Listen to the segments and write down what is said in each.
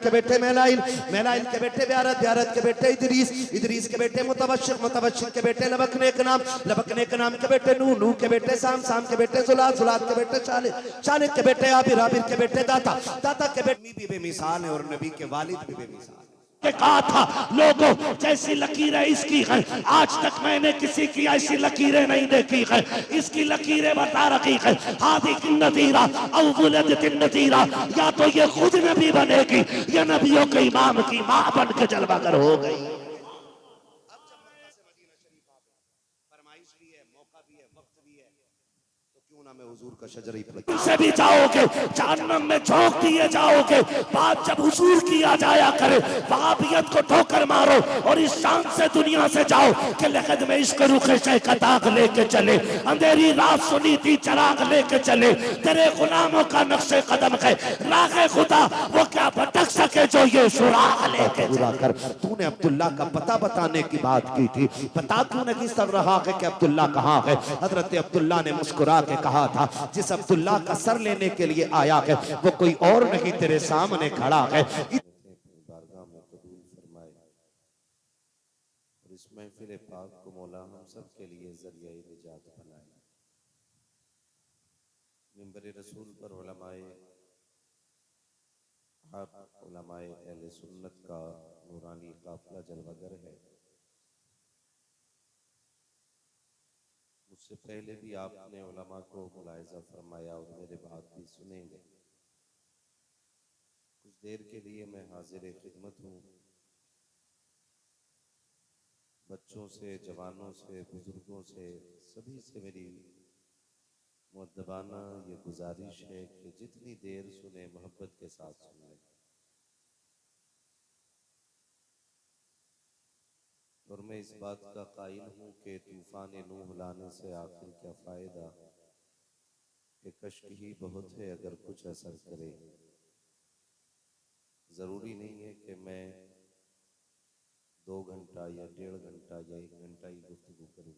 के बेटे मेलाइल, मेलाइल के बेटे ब्यारत, ब्यारत के बेटे इदरीस, इदरीस के बेटे मुतवश्शिक, मुतवश्शिक के बेटे लबकने के नाम, लबकने के नाम के बेटे नूह, नूह के बेटे साम, साम के बेटे जुलाल, जुलाल के बेटे शालिक, शालिक के बेटे आबिर, आबिर के बेटे दाता, दाता के बेटे भी बेमिसाल है और नबी के वालिद भी बेमिसाल के कहा था लोगों जैसी लकीरें इसकी है, आज तक मैंने किसी की ऐसी लकीरें नहीं देखी है। इसकी लकीरें बता रखी है हादी नतीरा नतीरा, या तो ये खुद नबी बनेगी या नबियों के इमाम की मां बन के जलवागर हो गई। से भी जाओगे जहन्नम में झोंक दिए जाओगे। बात जब हुजूर किया जाया करे वहाबियत को ठोकर मारो और इस शान से दुनिया से जाओ कि लखद में इश्क रुखे शे का दाग लेके चले, अंधेरी रात सुनी थी चराग लेके चले, तेरे गुलामों का नक्शे कदम है रागे खुदा वो क्या भटक सके जो ये सुराग लेके पूरा कर। तूने अब्दुल्ला का पता बताने की बात की थी, बता तूने किस तरह रहा है कि अब्दुल्ला कहाँ है। हजरत अब्दुल्ला ने मुस्कुरा के कहा था जिस अब्दुल्ला का सर लेने के लिए आया है वो कोई और नहीं तेरे सामने खड़ा है। बारगाह में कबूल फरमाए और इस महफिल पाक को मौला हम सब के लिए जरिया निजात बनाए। मिंबर रसूल पर उलमाए आप उलमाए अहले सुन्नत का नूरानी काफिला जलवागर है। मुझसे पहले भी आपने उलमा को मुलाहिजा फरमाया और मेरे बात भी सुनेंगे। कुछ देर के लिए मैं हाजिर खिदमत हूँ। बच्चों से, जवानों से, बुजुर्गों से, सभी से मेरी मुअद्दबाना ये गुजारिश है कि जितनी देर सुने मोहब्बत के साथ सुन लें। और मैं इस बात का कायल हूँ कि तूफान नूह लाने से आखिर क्या फ़ायदा, कि कश्क ही बहुत है अगर कुछ असर करे। ज़रूरी नहीं है कि मैं 2 घंटा या 1.5 घंटा या 1 घंटा ही गुफ्तगू करूँ।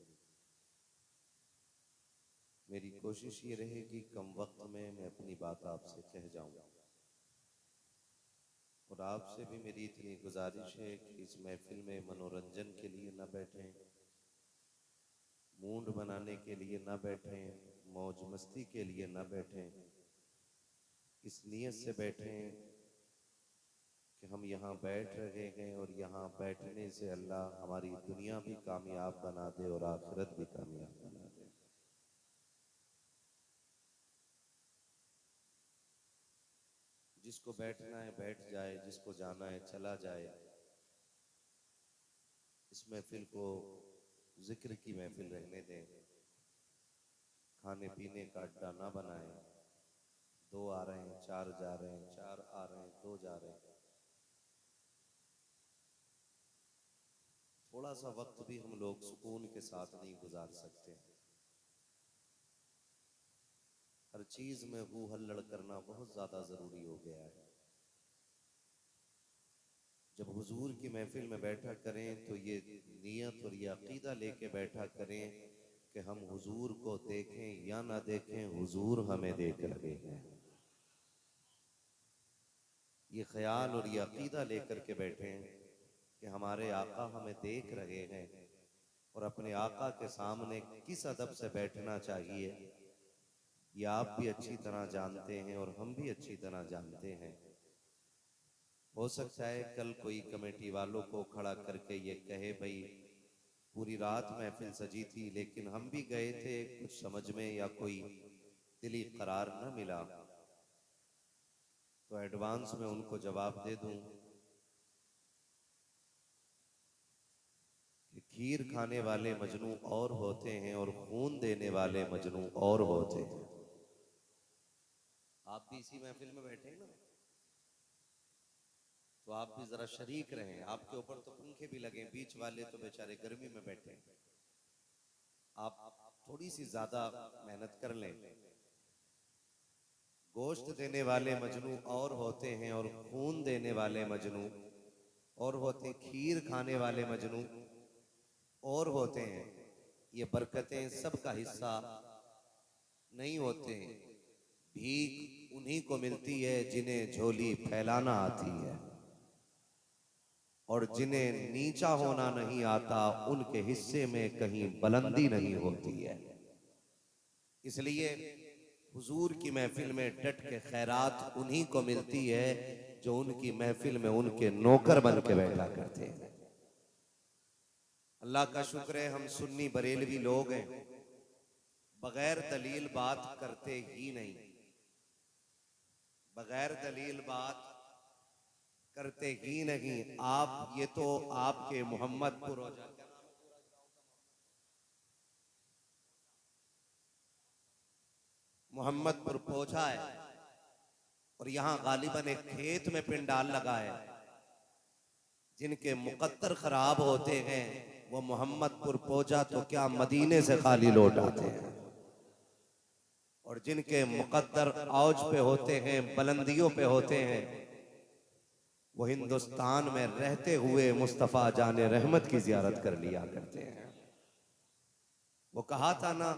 मेरी कोशिश ये रहेगी कम वक्त में मैं अपनी बात आपसे कह जाऊँ। और आपसे भी मेरी इतनी गुजारिश है कि इस महफिल में मनोरंजन के लिए न बैठें, मूड बनाने के लिए न बैठें, मौज मस्ती के लिए न बैठें। इस नीयत से बैठें कि हम यहाँ बैठ रहे हैं और यहाँ बैठने से अल्लाह हमारी दुनिया भी कामयाब बना दे और आखिरत भी कामयाब बना दे। जिसको बैठना है बैठ जाए, जिसको जाना है चला जाए। इस महफिल को जिक्र की महफिल रहने दें, खाने पीने का अड्डा ना बनाएं। 2 आ रहे हैं, 4 जा रहे हैं, 4 आ रहे हैं, 2 जा रहे हैं। थोड़ा सा वक्त भी हम लोग सुकून के साथ नहीं गुजार सकते। हर चीज में हू हल्लड़ करना बहुत ज्यादा जरूरी हो गया है। जब हुजूर की महफिल में बैठा करें तो ये नियत और ये अकीदा लेके बैठा करें कि हम हुजूर को देखें या ना देखें, हुजूर हमें देख रहे हैं। ये ख्याल और ये अकीदा लेकर के बैठें कि हमारे आका हमें देख रहे हैं और अपने आका के सामने किस अदब से बैठना चाहिए ये आप भी अच्छी तरह जानते हैं और हम भी अच्छी तरह जानते हैं। हो सकता है कल कोई कमेटी वालों को खड़ा करके ये कहे भाई पूरी रात महफिल सजी थी लेकिन हम भी गए थे, कुछ समझ में या कोई दिली करार न मिला, तो एडवांस में उनको जवाब दे दूं कि खीर खाने वाले मजनू और होते हैं और खून देने वाले मजनू और होते हैं। आप भी इसी महफिल में बैठे ना, तो आप भी जरा शरीक रहें। आपके ऊपर तो पंखे भी लगे, बीच वाले तो बेचारे गर्मी में बैठे। आप थोड़ी सी ज्यादा मेहनत कर लें। गोश्त देने वाले मजनू और होते हैं और खून देने वाले मजनू और होते हैं, खीर खाने वाले मजनू और होते हैं। ये बरकतें सबका हिस्सा नहीं होते हैं। भीख उन्हीं को मिलती है जिन्हें झोली फैलाना आती है। और जिन्हें नीचा होना नहीं आता उनके हिस्से में कहीं बुलंदी नहीं होती है। इसलिए हुजूर की महफिल में डट के खैरात उन्हीं को मिलती है जो उनकी महफिल में उनके नौकर बन के बैठा करते हैं। अल्लाह का शुक्र है हम सुन्नी बरेलवी लोग हैं, बगैर दलील बात करते ही नहीं, बगैर दलील बात करते ही नहीं। आप ये तो आपके मोहम्मदपुर पहुंचा है और यहां गालिबन एक खेत में पिंडाल लगा है। जिनके मुकद्दर खराब होते हैं वो मोहम्मदपुर पहुंचा तो क्या मदीने से खाली लौट आते हैं, और जिनके मुकद्दर औज पे होते हैं, बुलंदियों पे होते हैं, वो हिंदुस्तान में रहते हुए मुस्तफा जाने रहमत की जियारत कर लिया करते हैं। वो कहा था ना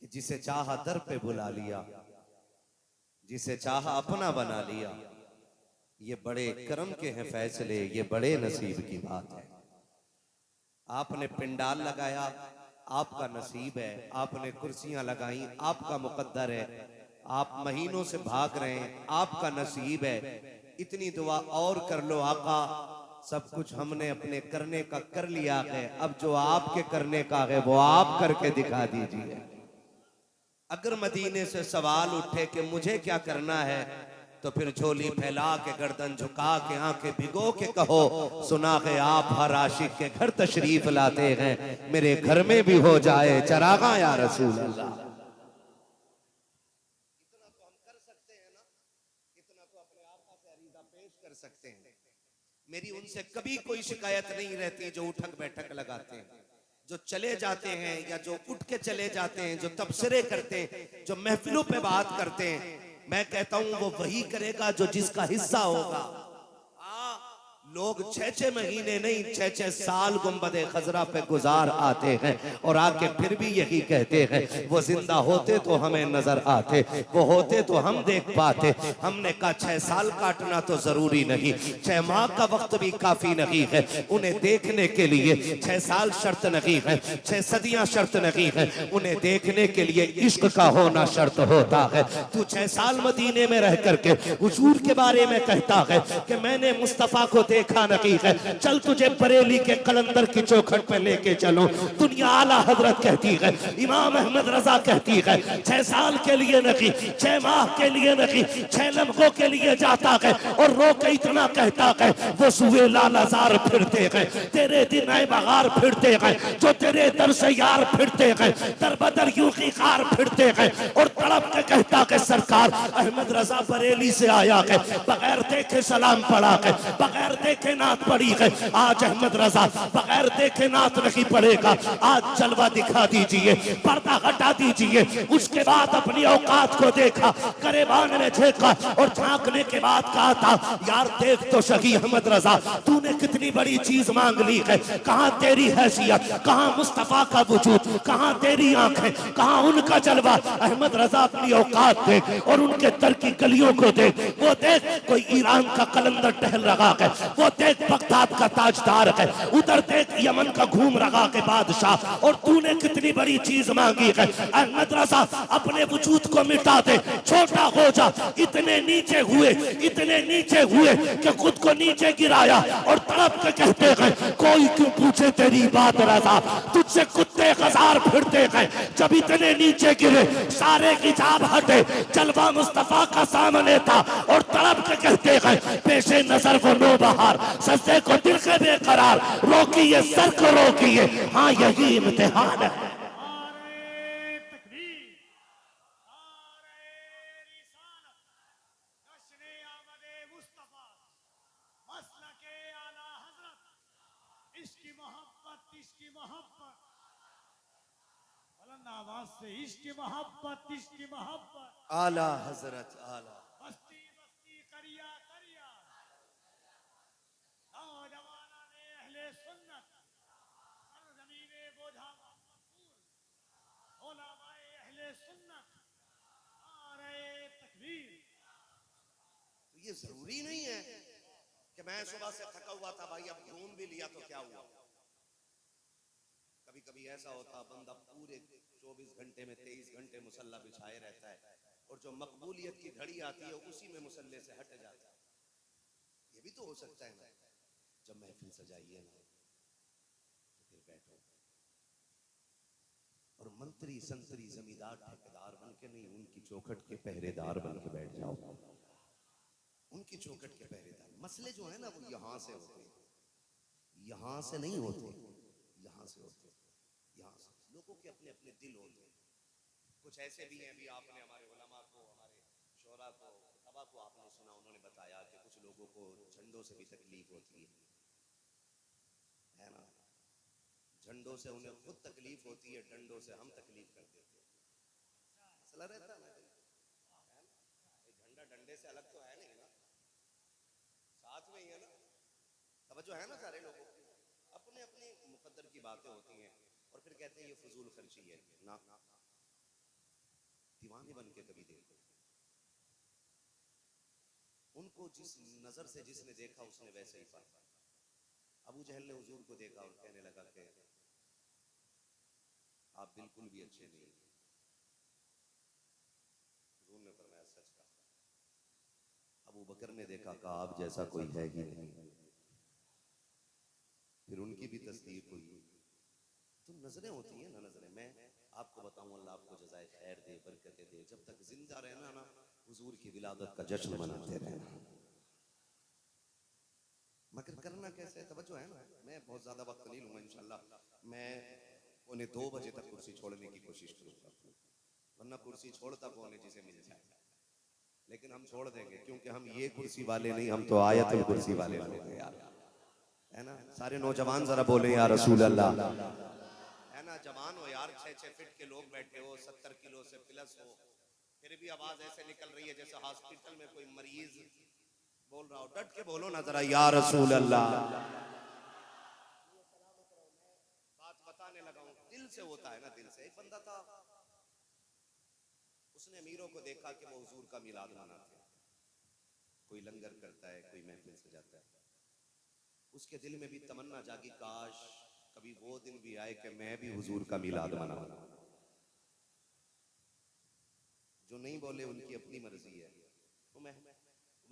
कि जिसे चाहा दर पे बुला लिया, जिसे चाहा अपना बना लिया। ये बड़े करम के हैं फैसले, ये बड़े नसीब की बात है। आपने पिंडाल लगाया, आपका नसीब है। आपने कुर्सियां लगाई, आपका मुकद्दर है। आप महीनों से भाग रहे हैं, आपका नसीब है। इतनी दुआ और कर लो आका, सब कुछ हमने अपने करने का कर लिया है, अब जो आपके करने का है वो आप करके दिखा दीजिए। अगर मदीने से सवाल उठे कि मुझे क्या करना है, तो फिर झोली फैला के गर्दन झुका के आंखें भिगो के कहो, सुना है आप हर आशिक के घर तशरीफ लाते हैं, मेरे घर में भी हो जाए चरागा या रसूल अल्लाह। इतना तो हम कर सकते हैं ना, इतना तो अपने आका से अरीज़ा पेश कर सकते हैं। मेरी उनसे कभी कोई शिकायत नहीं रहती जो उठक बैठक लगाते हैं, जो चले जाते हैं या जो उठ के चले जाते हैं, जो तबसरे करते हैं, जो महफिलों पे बात करते हैं। मैं कहता हूं वो वही करेगा जो जिसका हिस्सा होगा। लोग 6-6 महीने नहीं 6-6 साल गुंबदे खजरा पे गुजार आते हैं और आके फिर भी यही कहते हैं, वो जिंदा होते तो हमें नजर आते, वो होते तो हम देख पाते। हमने कहा 6 साल काटना तो जरूरी नहीं, 6 माह का वक्त भी काफी नहीं है। उन्हें देखने के लिए 6 साल शर्त नहीं है, 6 सदियां शर्त नहीं है। उन्हें देखने के लिए इश्क का होना शर्त होता है। तू 6 साल मदीने में रह करके हुजूर के बारे में कहता है कि मैंने मुस्तफा को देखा नहीं है, चल तुझे बरेली के कलंदर की चौखट पे लेके चलो। दुनिया आला हजरत कहती है, इमाम अहमद रजा कहती है, 6 साल के लिए नहीं, 6 माह के लिए नहीं, 6 लम्हों के लिए जाता है और रो के इतना कहता है, वो सुए लालाजार फिरते हैं, तेरे दिन आए बहार फिरते हैं, जो तेरे दर से यार फिरते हैं, दर बदर यूं की कार फिरते हैं। और तड़प के कहता है, सरकार अहमद रजा बरेली से आया है, बगैर देखे सलाम पढ़ा है, बगैर देखे नात पड़ी है। आज अहमद रजा बगैर देखे नात नहीं पड़ेगा। आज जलवा दिखा दीजिए, पर्दा हटा दीजिए। उसके बाद अपनी औकात को देखा, गरेबान ने झेका और झांकने के बाद कहा था, यार देख तो सही अहमद रजा, तूने कितनी बड़ी चीज मांग ली है। कहां तेरी हैसियत, कहां मुस्तफा का वजूद, कहां तेरी आंखें, कहां उनका जलवा। अहमद रजा अपनी औकात देख और उनके दर की गलियों को देख। वो देख कोई ईरान का कलंदर टहल रहा है, वो देख बगदाद का ताजदार है, उधर देख यमन का घूम रहा के बादशाह। और तूने कितनी बड़ी चीज मांगी है। अहमद रजा अपने वजूद को मिटा दे, छोटा हो जा। इतने नीचे हुए, इतने नीचे हुए कि खुद को नीचे गिराया और तड़प के कहते हैं, कोई क्यों पूछे तेरी बात रजा, तुझसे कुत्ते हजार फिरते हैं। जब इतने नीचे गिरे सारे हिजाब हटे, जलवा मुस्तफा का सामने था और तड़प के कहते हैं, पेशे नजर वो नो बहार, सजदे को दिल के बेकरार, रोकिए सर को रोकिए, हाँ यही इम्तिहान है। इश्क़ मोहब्बत, इश्क़ मोहब्बत, आला हजरत आला। बस्ती बस्ती करिया करिया, नौजवाना ने अहले सुन्नत, सरजमीने बोझा मकबूल, उलमाए अहले सुन्नत, नारे तकबीर। ये जरूरी नहीं है कि मैं सुबह से थका हुआ था भाई, अब घूम भी लिया तो क्या हुआ। कभी कभी ऐसा होता बंदा पूरे 24 घंटे में 23 घंटे मुसल्ला बिछाए रहता है, और जो मकबूलियत की घड़ी आती है उसी में मुसल्ले से हट जाता है। ये भी तो हो सकता है ना। जब महफिल सजाइए ना तो फिर बैठो, और मंत्री संतरी जमींदार ठेकेदार बन के नहीं, उनकी चौखट के पहरेदार बन के बैठ जाओ। उनकी चौखट के पहरेदार। मसले जो है ना वो यहां से होते हैं, यहां से नहीं होते, यहां से होते, यहां से। लोगों के अपने अपने दिल होते हैं। कुछ ऐसे भी हैं, अभी आपने हमारे उलमा को, हमारे शोरा को, खुतबा को आपने सुना, उन्होंने बताया कि कुछ लोगों को झंडों से भी तकलीफ होती है ना। झंडों से उन्हें खुद तकलीफ होती है, डंडों से हम तकलीफ कर देते हैं। मसला रहता है ना, झंडा डंडे से अलग तो है नहीं ना, साथ में ही है ना। तवज्जो है ना सारे लोगों की। अपने अपने मुकद्दर की बातें होती हैं, और फिर कहते हैं ये फजूल खर्ची है ना। दीवाने बन के कभी देखो उनको, जिस नजर से जिसने देखा उसने वैसे ही पाया। अबू जहल ने हुजूर को देखा और कहने लगा कि आप बिल्कुल भी अच्छे नहीं। हुजूर ने फरमाया सच कहा। अबू बकर ने देखा, कहा आप जैसा कोई है ही नहीं। फिर उनकी भी तस्दीक हुई। तो नजरें होती हैं ना, नजरें। मैं आपको बताऊं, अल्लाह आपको जज़ाए खैर दे, बरकतें दे। जब तक जिंदा रहना ना, हुजूर की विलादत का जश्न मनाते रहना। मगर करना कैसे है, तवज्जो है ना। मैं बहुत ज्यादा वक्त नहीं लूंगा इंशाल्लाह। मैं 1:45 बजे तक कुर्सी छोड़ने की कोशिश करूंगा, वरना कुर्सी छोड़ता कौन है जिसे मिल जाए। लेकिन हम छोड़ देंगे, क्योंकि हम ये कुर्सी वाले नहीं, हम तो आयतुल कुर्सी वाले लोग हैं यार, है ना। सारे नौजवान जरा बोले या रसूल अल्लाह, है ना। जवान हो यार, 6-6 फीट के लोग बैठे हो, 70 किलो से प्लस हो, फिर भी आवाज ऐसे निकल रही है जैसे हॉस्पिटल में कोई मरीज बोल रहा हो। डट के बोलो ना जरा, या रसूल अल्लाह। बात बताने लगा हूं, दिल से होता है ना, दिल से। एक बंदा था, उसने अमीरों को देखा कि वो हुजूर का मिलाद मनाते हैं, कोई लंगर करता है, कोई महफिल सजाता है। उसके दिल में भी तमन्ना जागी, काश कभी वो दिन भी आए कि मैं भी हुजूर का मिलाद मनाऊं। जो नहीं बोले उनकी अपनी मर्जी है। तो मैं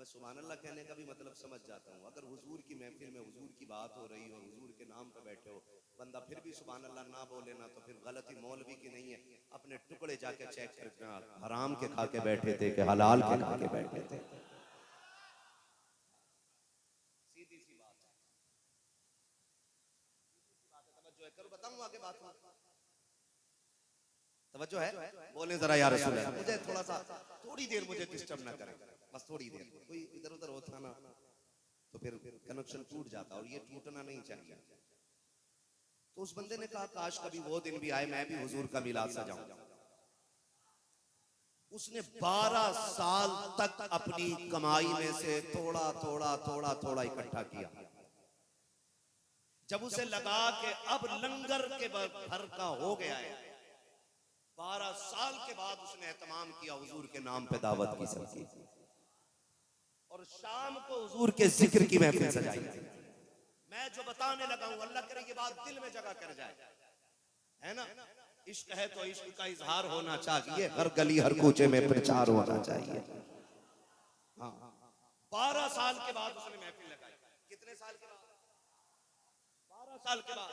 सुभान अल्लाह कहने का भी मतलब समझ जाता हूँ। अगर हुजूर की महफिल में हुजूर की बात हो रही हो, हुजूर के नाम पे बैठे हो, बंदा फिर भी सुभान अल्लाह ना बोले ना, तो फिर गलती मौलवी की नहीं है। अपने टुकड़े जाके चेक करना, हराम के खा के बैठे थे कि हलाल के खा के बैठे थे। सीधी सी बात है, तवज्जो है। करो बताऊं आगे बात में, तवज्जो है। बोले जरा या रसूल अल्लाह। मुझे थोड़ा सा, थोड़ी देर मुझे डिस्टर्ब ना करें, बस थोड़ी देर। कोई इधर उधर होता ना तो फिर कनेक्शन टूट जाता, और ये टूटना नहीं चाहिए। तो उस बंदे ने कहा, काश कभी वो दिन भी आए मैं भी हुजूर का मिलाद सजाऊं। उसने 12 साल तक अपनी कमाई में से थोड़ा थोड़ा थोड़ा थोड़ा इकट्ठा किया। जब उसे लगा कि अब लंगर के भर का हो गया है, 12 साल के बाद उसने एहतमाम किया, हुजूर के नाम पे दावत की सबकी, और शाम को हुजूर के जिक्र की महफिल सजाई। मैं जो बताने लगा हूं, अल्लाह करे ये बात दिल में जगह कर जाए, है ना। इश्क है तो इश्क का इजहार होना चाहिए, हर गली हर कूचे में प्रचार होना चाहिए। हाँ, 12 साल के बाद उसने महफिल लगाई। कितने साल के बाद? 12 साल के बाद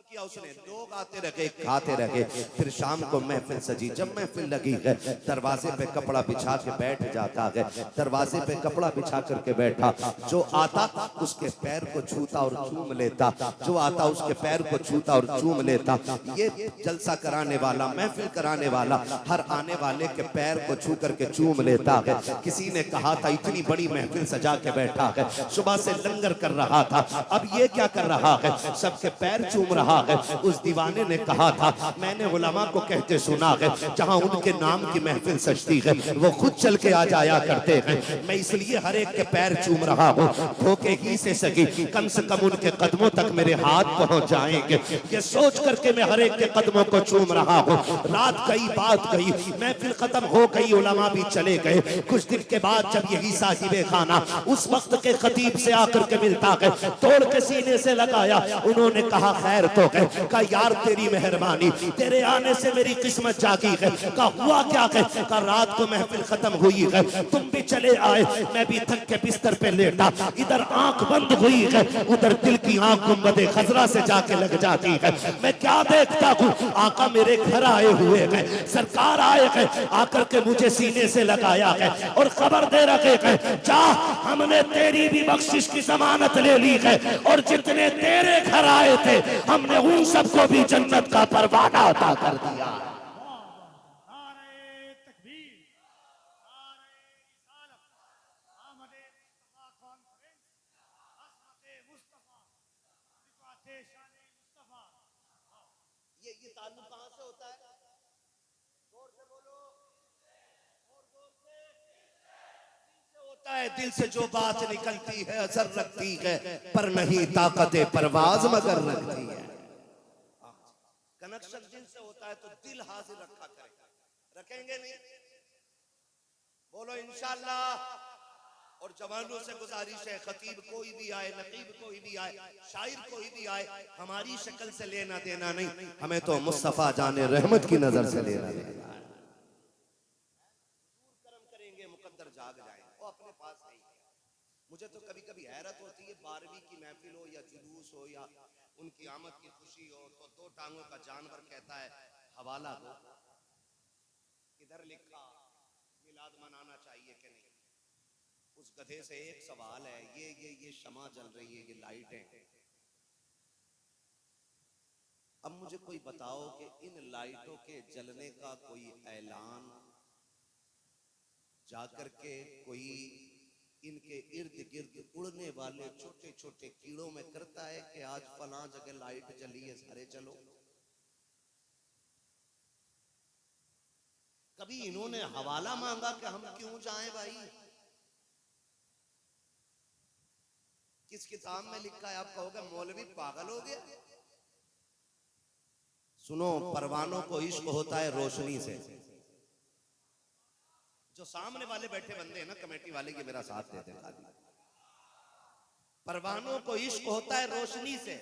किया उसने। लोग आते रहे, खाते रहे। फिर शाम को महफिल सजी। जब महफिल लगी है, दरवाजे पे कपड़ा बिछा के बैठ जाता है। दरवाजे पे कपड़ा बिछा करके बैठा, जो आता उसके पैर को छूता और चूम लेता, जो आता उसके पैर को छूता और चूम लेता। ये जलसा कराने वाला, महफिल कराने वाला, हर आने वाले के पैर को छू करके चूम लेता है। किसी ने कहा था इतनी बड़ी महफिल सजा के बैठा है, सुबह से लंगर कर रहा था, अब ये क्या कर रहा है, सबके पैर चूम रहा रहा है। उस दीवाने ने कहा था, मैंने उलमा को कहते सुना है, जहां उनके नाम की महफिल सजती है वो खुद चल के आ जाया करते हैं। मैं इसलिए हर एक के पैर चूम रहा हूँ, धोखे ही से कम उनके कदमों तक मेरे हाथ पहुंच जाएंगे। ये सोच करके मैं हर एक के कदमों को चूम रहा हूँ। रात गई, बात गई, महफिल खत्म हो गई, उलमा भी चले गए। कुछ दिन के बाद जब यही साहिबे खाना उस वक्त के खतीब से आकर के मिलता है, तोड़ के सीने से लगाया, उन्होंने कहा खैर तो है, कहा यार तेरी मेहरबानी, तेरे आने से मेरी किस्मत जागी है। कहा हुआ क्या है? कहा रात को महफिल खत्म हुई है, तुम भी चले आए, मैं भी थक के बिस्तर पे लेटा, इधर आंख बंद हुई है, उधर दिल की आंख गुंबदे खजरा से जाके लग जाती है। मैं क्या देखता हूँ, आका मेरे घर आए हुए हैं, सरकार आए हैं, आकर के मुझे सीने से लगाया है और खबर दे रखे हैं, जा हमने तेरी भी बख्शिश की जमानत ले ली है और जितने तेरे घर आए थे हमने उन सबको भी जन्नत का परवाना अता कर दिया। नारे तकबीर, नारे रिसालत, आमदे मुस्तफा कॉन्फ्रेंस, असमते मुस्तफा, रिफाते शाने मुस्तफा। ये ताल्लुक कहां से होता है? जोर से बोलो, और जोर से। दिल से होता है, दिल से जो बात निकलती है असर रखती है, पर नहीं ताकत परवाज मगर रखती है। कनेक्शन दिल से होता है तो दिल हाजिर रखा करेगा, रखेंगे नहीं? बोलो इंशाअल्लाह। और जवानों से गुजारिश है, खतीब कोई भी आए, नकीब कोई भी आए, शायर कोई भी आए, हमारी शक्ल से लेना देना नहीं, हमें तो मुस्तफा जाने रहमत की नजर से लेना देना है। करम करेंगे, मुकद्दर जाग जाएंगे, वो अपने पास नहीं है। मुझे तो कभी कभी हैरत होती है, 12वीं की महफिल हो या जुलूस हो या उनकी आमद की खुशी हो, तो दो टांगों का जानवर कहता है हवाला दो, किधर लिखा मिलाद मनाना चाहिए कि नहीं। उस गधे से एक सवाल है, ये शमा जल रही है, ये लाइटें, अब मुझे कोई बताओ कि इन लाइटों के जलने का कोई ऐलान जाकर के कोई इनके इर्द गिर्द उड़ने वाले छोटे छोटे कीड़ों में करता है कि आज फलां जगह लाइट जली है, सारे चलो। कभी इन्होंने हवाला मांगा कि हम क्यों जाएं भाई? किस किताब में लिखा है? आप कहोगे मौलवी पागल हो गया। सुनो, परवानों को इश्क होता है रोशनी से। जो सामने वाले बैठे बंदे हैं ना, कमेटी वाले, के मेरा साथ देते हैं, परवानों को इश्क होता है रोशनी से,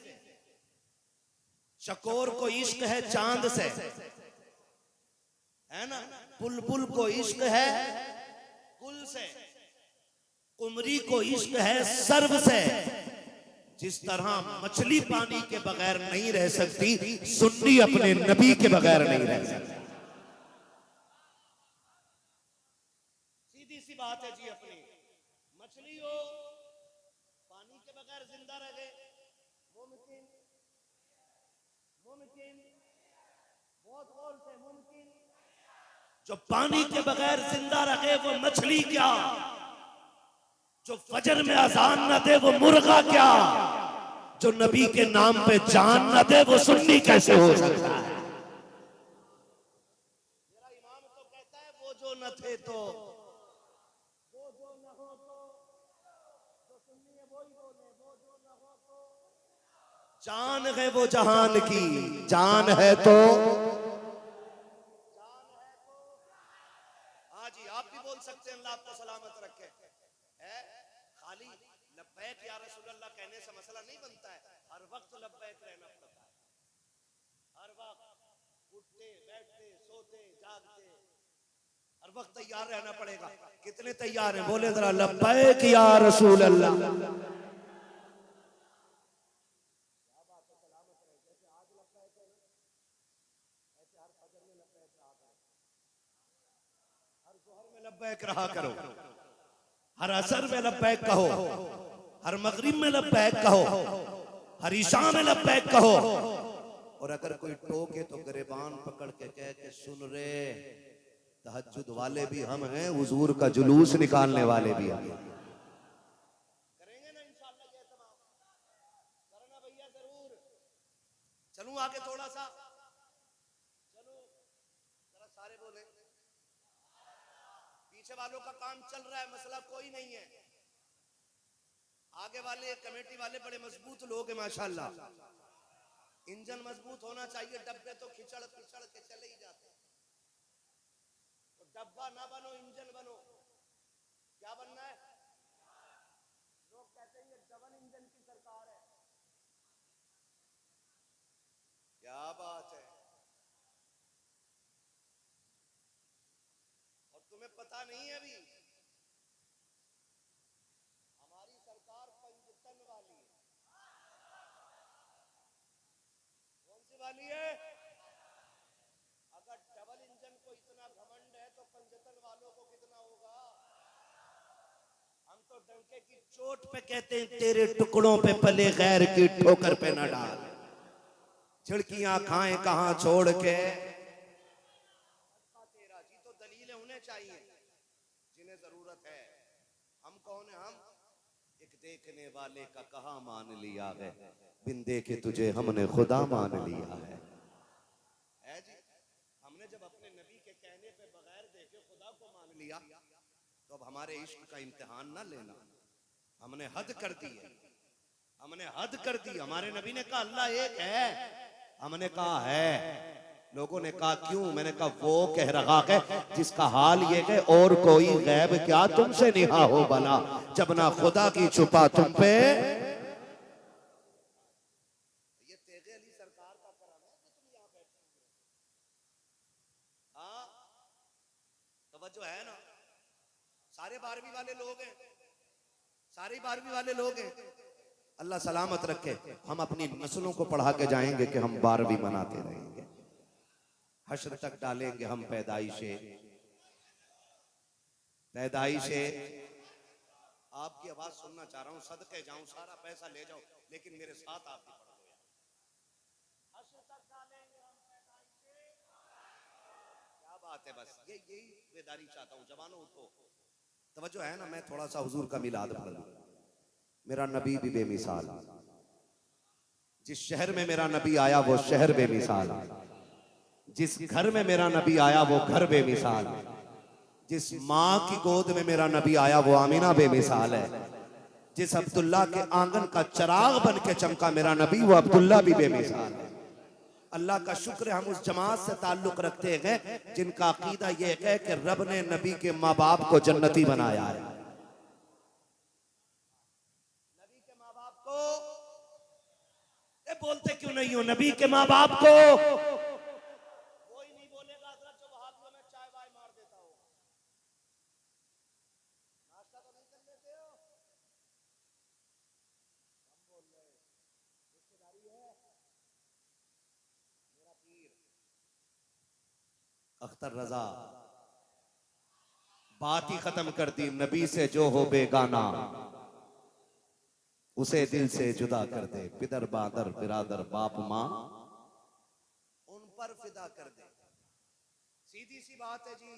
चकोर को इश्क है चांद से, है ना, बुलबुल को इश्क है गुल से, कुमरी को इश्क है सर्व से। जिस तरह मछली पानी के बगैर नहीं रह सकती, सुन्नी अपने नबी के बगैर नहीं रह सकती। सीधी सी बात है जी, अपनी मछली हो पानी के बगैर जिंदा रहे, मुमकिन मुमकिन, बहुत गौर से, मुमकिन। जो पानी के बगैर जिंदा रहे वो मछली क्या, जो फजर में अजान न दे वो मुर्गा क्या, जो नबी के नाम पे जान न दे वो सुन्नी कैसे हो सकता है? मेरा इमाम तो कहता है वो जो न थे तो, वो जो न हो तो, जो सुन्नी है वही बोले, वो जो न हो तो। जान है वो जहान की, जान है तो, आज ही आप भी बोल सकते हैं, अल्लाह आपको सलामत रखे। खाली लब्बैक या रसूल अल्लाह कहने से मसला नहीं बनता है, हर वक्त लब्बैक रहना पड़ता है। हर वक्त उठते बैठते सोते जागते हर वक्त तैयार रहना पड़ेगा। कितने तैयार हैं? बोले जरा लब्बैक या रसूल अल्लाह। लब्बैक रहा करो, हर असर में लब्बैक कहो, हर मगरिब में लब्बैक कहो, हर ईशा में लब्बैक कहो। और अगर कोई टोके तो गिरबान पकड़ के कह के सुन रे, तहज्जुद वाले भी हम हैं, हुजूर का जुलूस निकालने वाले भी हम। करेंगे ना इंशाअल्लाह, ये तमाम करना भैया जरूर। वालों का काम चल रहा है, मसला कोई नहीं है। आगे वाले कमेटी वाले बड़े मजबूत लोग हैं माशाल्लाह। इंजन मजबूत होना चाहिए, डब्बे तो खिचड़ पिचड़ के चले ही जाते हैं। तो डब्बा ना बनो, इंजन बनो। क्या बनना है? लोग कहते हैं ये डबल इंजन की सरकार है। क्या बात है। और तुम्हें पता नहीं है अभी हमारी सरकार पंजतन वाली है। कौन सी वाली है? अगर डबल इंजन को इतना घमंड है तो पंजतन वालों को कितना होगा। हम तो डंके की चोट पे कहते हैं तेरे टुकड़ों पे पले गैर की ठोकर पे न डाल। छिड़कियां खाएं कहां छोड़ के तेरा जी। तो दलीलें उन्हें चाहिए जिन्हें जरूरत है। हम कौन है? हम एक देखने वाले का कहा मान लिया है, बिन देखे तुझे हमने खुदा मान लिया है जी। हमने जब अपने नबी के कहने पे बगैर देखे खुदा को मान लिया तो अब हमारे इश्क का इम्तिहान ना लेना। हमने हद कर दी है, हमने हद कर दी। हमारे नबी ने कहा अल्लाह एक है, हमने कहा है। लोगों ने कहा क्यों? मैंने कहा वो कह रहा है जिसका हाल ये है और कोई गैब क्या तुमसे निहा हो भला, जब ना खुदा की छुपा तुम पे। ये तेगे अली सरकार का करम है कि तुम यहाँ बैठे हो। हाँ, तवज्जो है ना। सारे 12वीं वाले लोग हैं, सारे 12वीं वाले लोग हैं। अल्लाह सलामत रखे। हम अपनी नस्लों को पढ़ा के जाएंगे कि हम 12वीं मनाते रहेंगे। हश्र तक डालेंगे हम पैदाइशे। आपकी आवाज सुनना चाह रहा हूं, सदके जाऊं, सारा पैसा ले जाओ, लेकिन मेरे साथ आप भी पढ़ लो। हश्र तक डालेंगे हम पैदाइशे। क्या बात है। बस यही बेदारी चाहता हूं। जवानों उठो, तवज्जो है ना। मैं थोड़ा सा हुजूर का मिलाद पढ़ लूं। मेरा नबी भी बेमिसाल। जिस शहर में मेरा नबी आया वो शहर बेमिसाल। जिस घर में मेरा नबी आया वो घर बेमिसाल। जिस माँ की गोद में मेरा नबी आया वो आमीना बेमिसाल है। जिस अब्दुल्ला के आंगन का चिराग बन के चमका मेरा नबी, वो अब्दुल्ला भी बेमिसाल है। अल्लाह का शुक्र है हम उस जमात से ताल्लुक रखते हैं जिनका अकीदा ये है कि रब ने नबी के माँ बाप को जन्नती बनाया है। नबी के माँ बाप को बोलते क्यों नहीं हो? नबी के माँ बाप को कोई नहीं बोलेगा हजरत जो वहाबियों में चाय वाय मार देता हो। नाश्ता तो नहीं कर लेते हो? हम बोल रहे रिश्तेदारी है। मेरा पीर अख्तर रजा बात ही खत्म कर दी। नबी से जो हो बेगाना उसे दिल से जुदा कर दे। पिदर बादर बिरादर बाप माँ उन पर फिदा कर दे। सीधी सी बात है जी।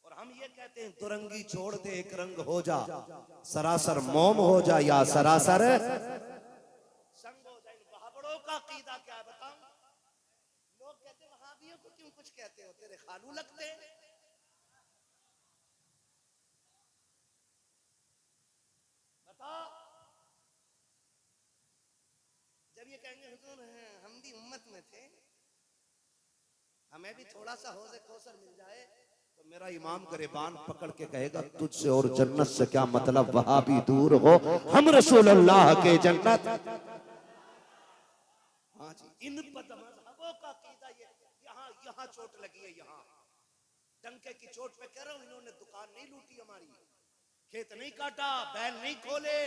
और हम ये कहते हैं दुरंगी छोड़ दे एक रंग हो जा, सरासर मोम हो जा या सरासर संग हो जाए। वहाबड़ों का कीदा क्या है बताऊं? लोग कहते वहाबियों को क्यों कुछ कहते हो, तेरे खालू लगते। बता, जब ये कहेंगे हुजूर हम भी उम्मत में थे, हमें भी थोड़ा सा हौज़े कौसर मिल जाए, तो मेरा इमाम गिरबान पकड़ के कहेगा तुझसे और जन्नत से क्या मतलब, वहां भी दूर हो हम रसूलुल्लाह के जन्नत। हाँ जी, इन बदमज़हबों का कीदा ये यहाँ चोट लगी है। यहाँ डंके की चोट पे कह रहा हूं, इन्होंने दुकान नहीं लूटी हमारी, खेत नहीं काटा, बैल नहीं खोले।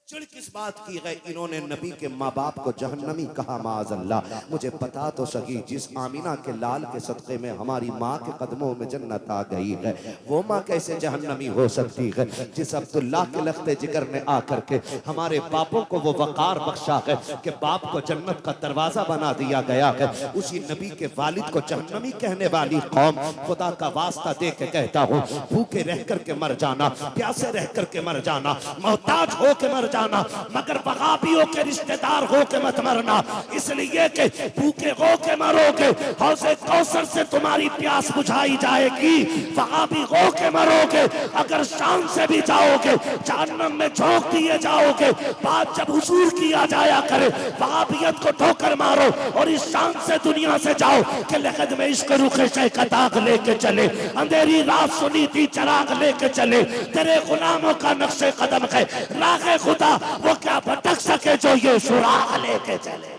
चिड़ किस बात की है? इन्होंने नबी के माँ बाप को जहन्नमी कहा। माअज़ल्लाह, मुझे पता तो सही जिस आमीना के लाल के सदक़े में हमारी माँ के कदमों में जन्नत आ गई है, वो माँ कैसे जहन्नमी हो सकती है? जिस अब्दुल्ला के लख्ते जिगर ने आकर के हमारे बापों को वो वक़ार बख्शा है कि बाप को जन्नत का दरवाजा बना दिया गया है, उसी नबी के वालिद को जहन्नमी कहने वाली कौम, खुदा का वास्ता दे के कहता हूँ, भूखे रह करके मर जाना, प्यासे रह करके मर जाना, मोहताज हो के मर जाना, मगर वहाबियों के रिश्तेदार हो के मत मरना, इसलिए कि भूखे हो के मरोगे, हौज़े कौसर से तुम्हारी प्यास बुझाई जाएगी। वहाबी हो के मरोगे, अगर शान से भी जाओगे जहन्नम में झोंक दिए जाओगे। बात जब हुजूर किया जाया करे, वहाबियत को ठोकर मारो और इस शान से दुनिया से जाओ कि लक़द में इश्क़ रुख़ शे का दाग लेके चले, अंधेरी रात सुनी थी चिराग लेके चले, तेरे गुलामों का नक्शे कदम है राह खुदा, वो क्या भटक सके जो ये सुराग लेके चले।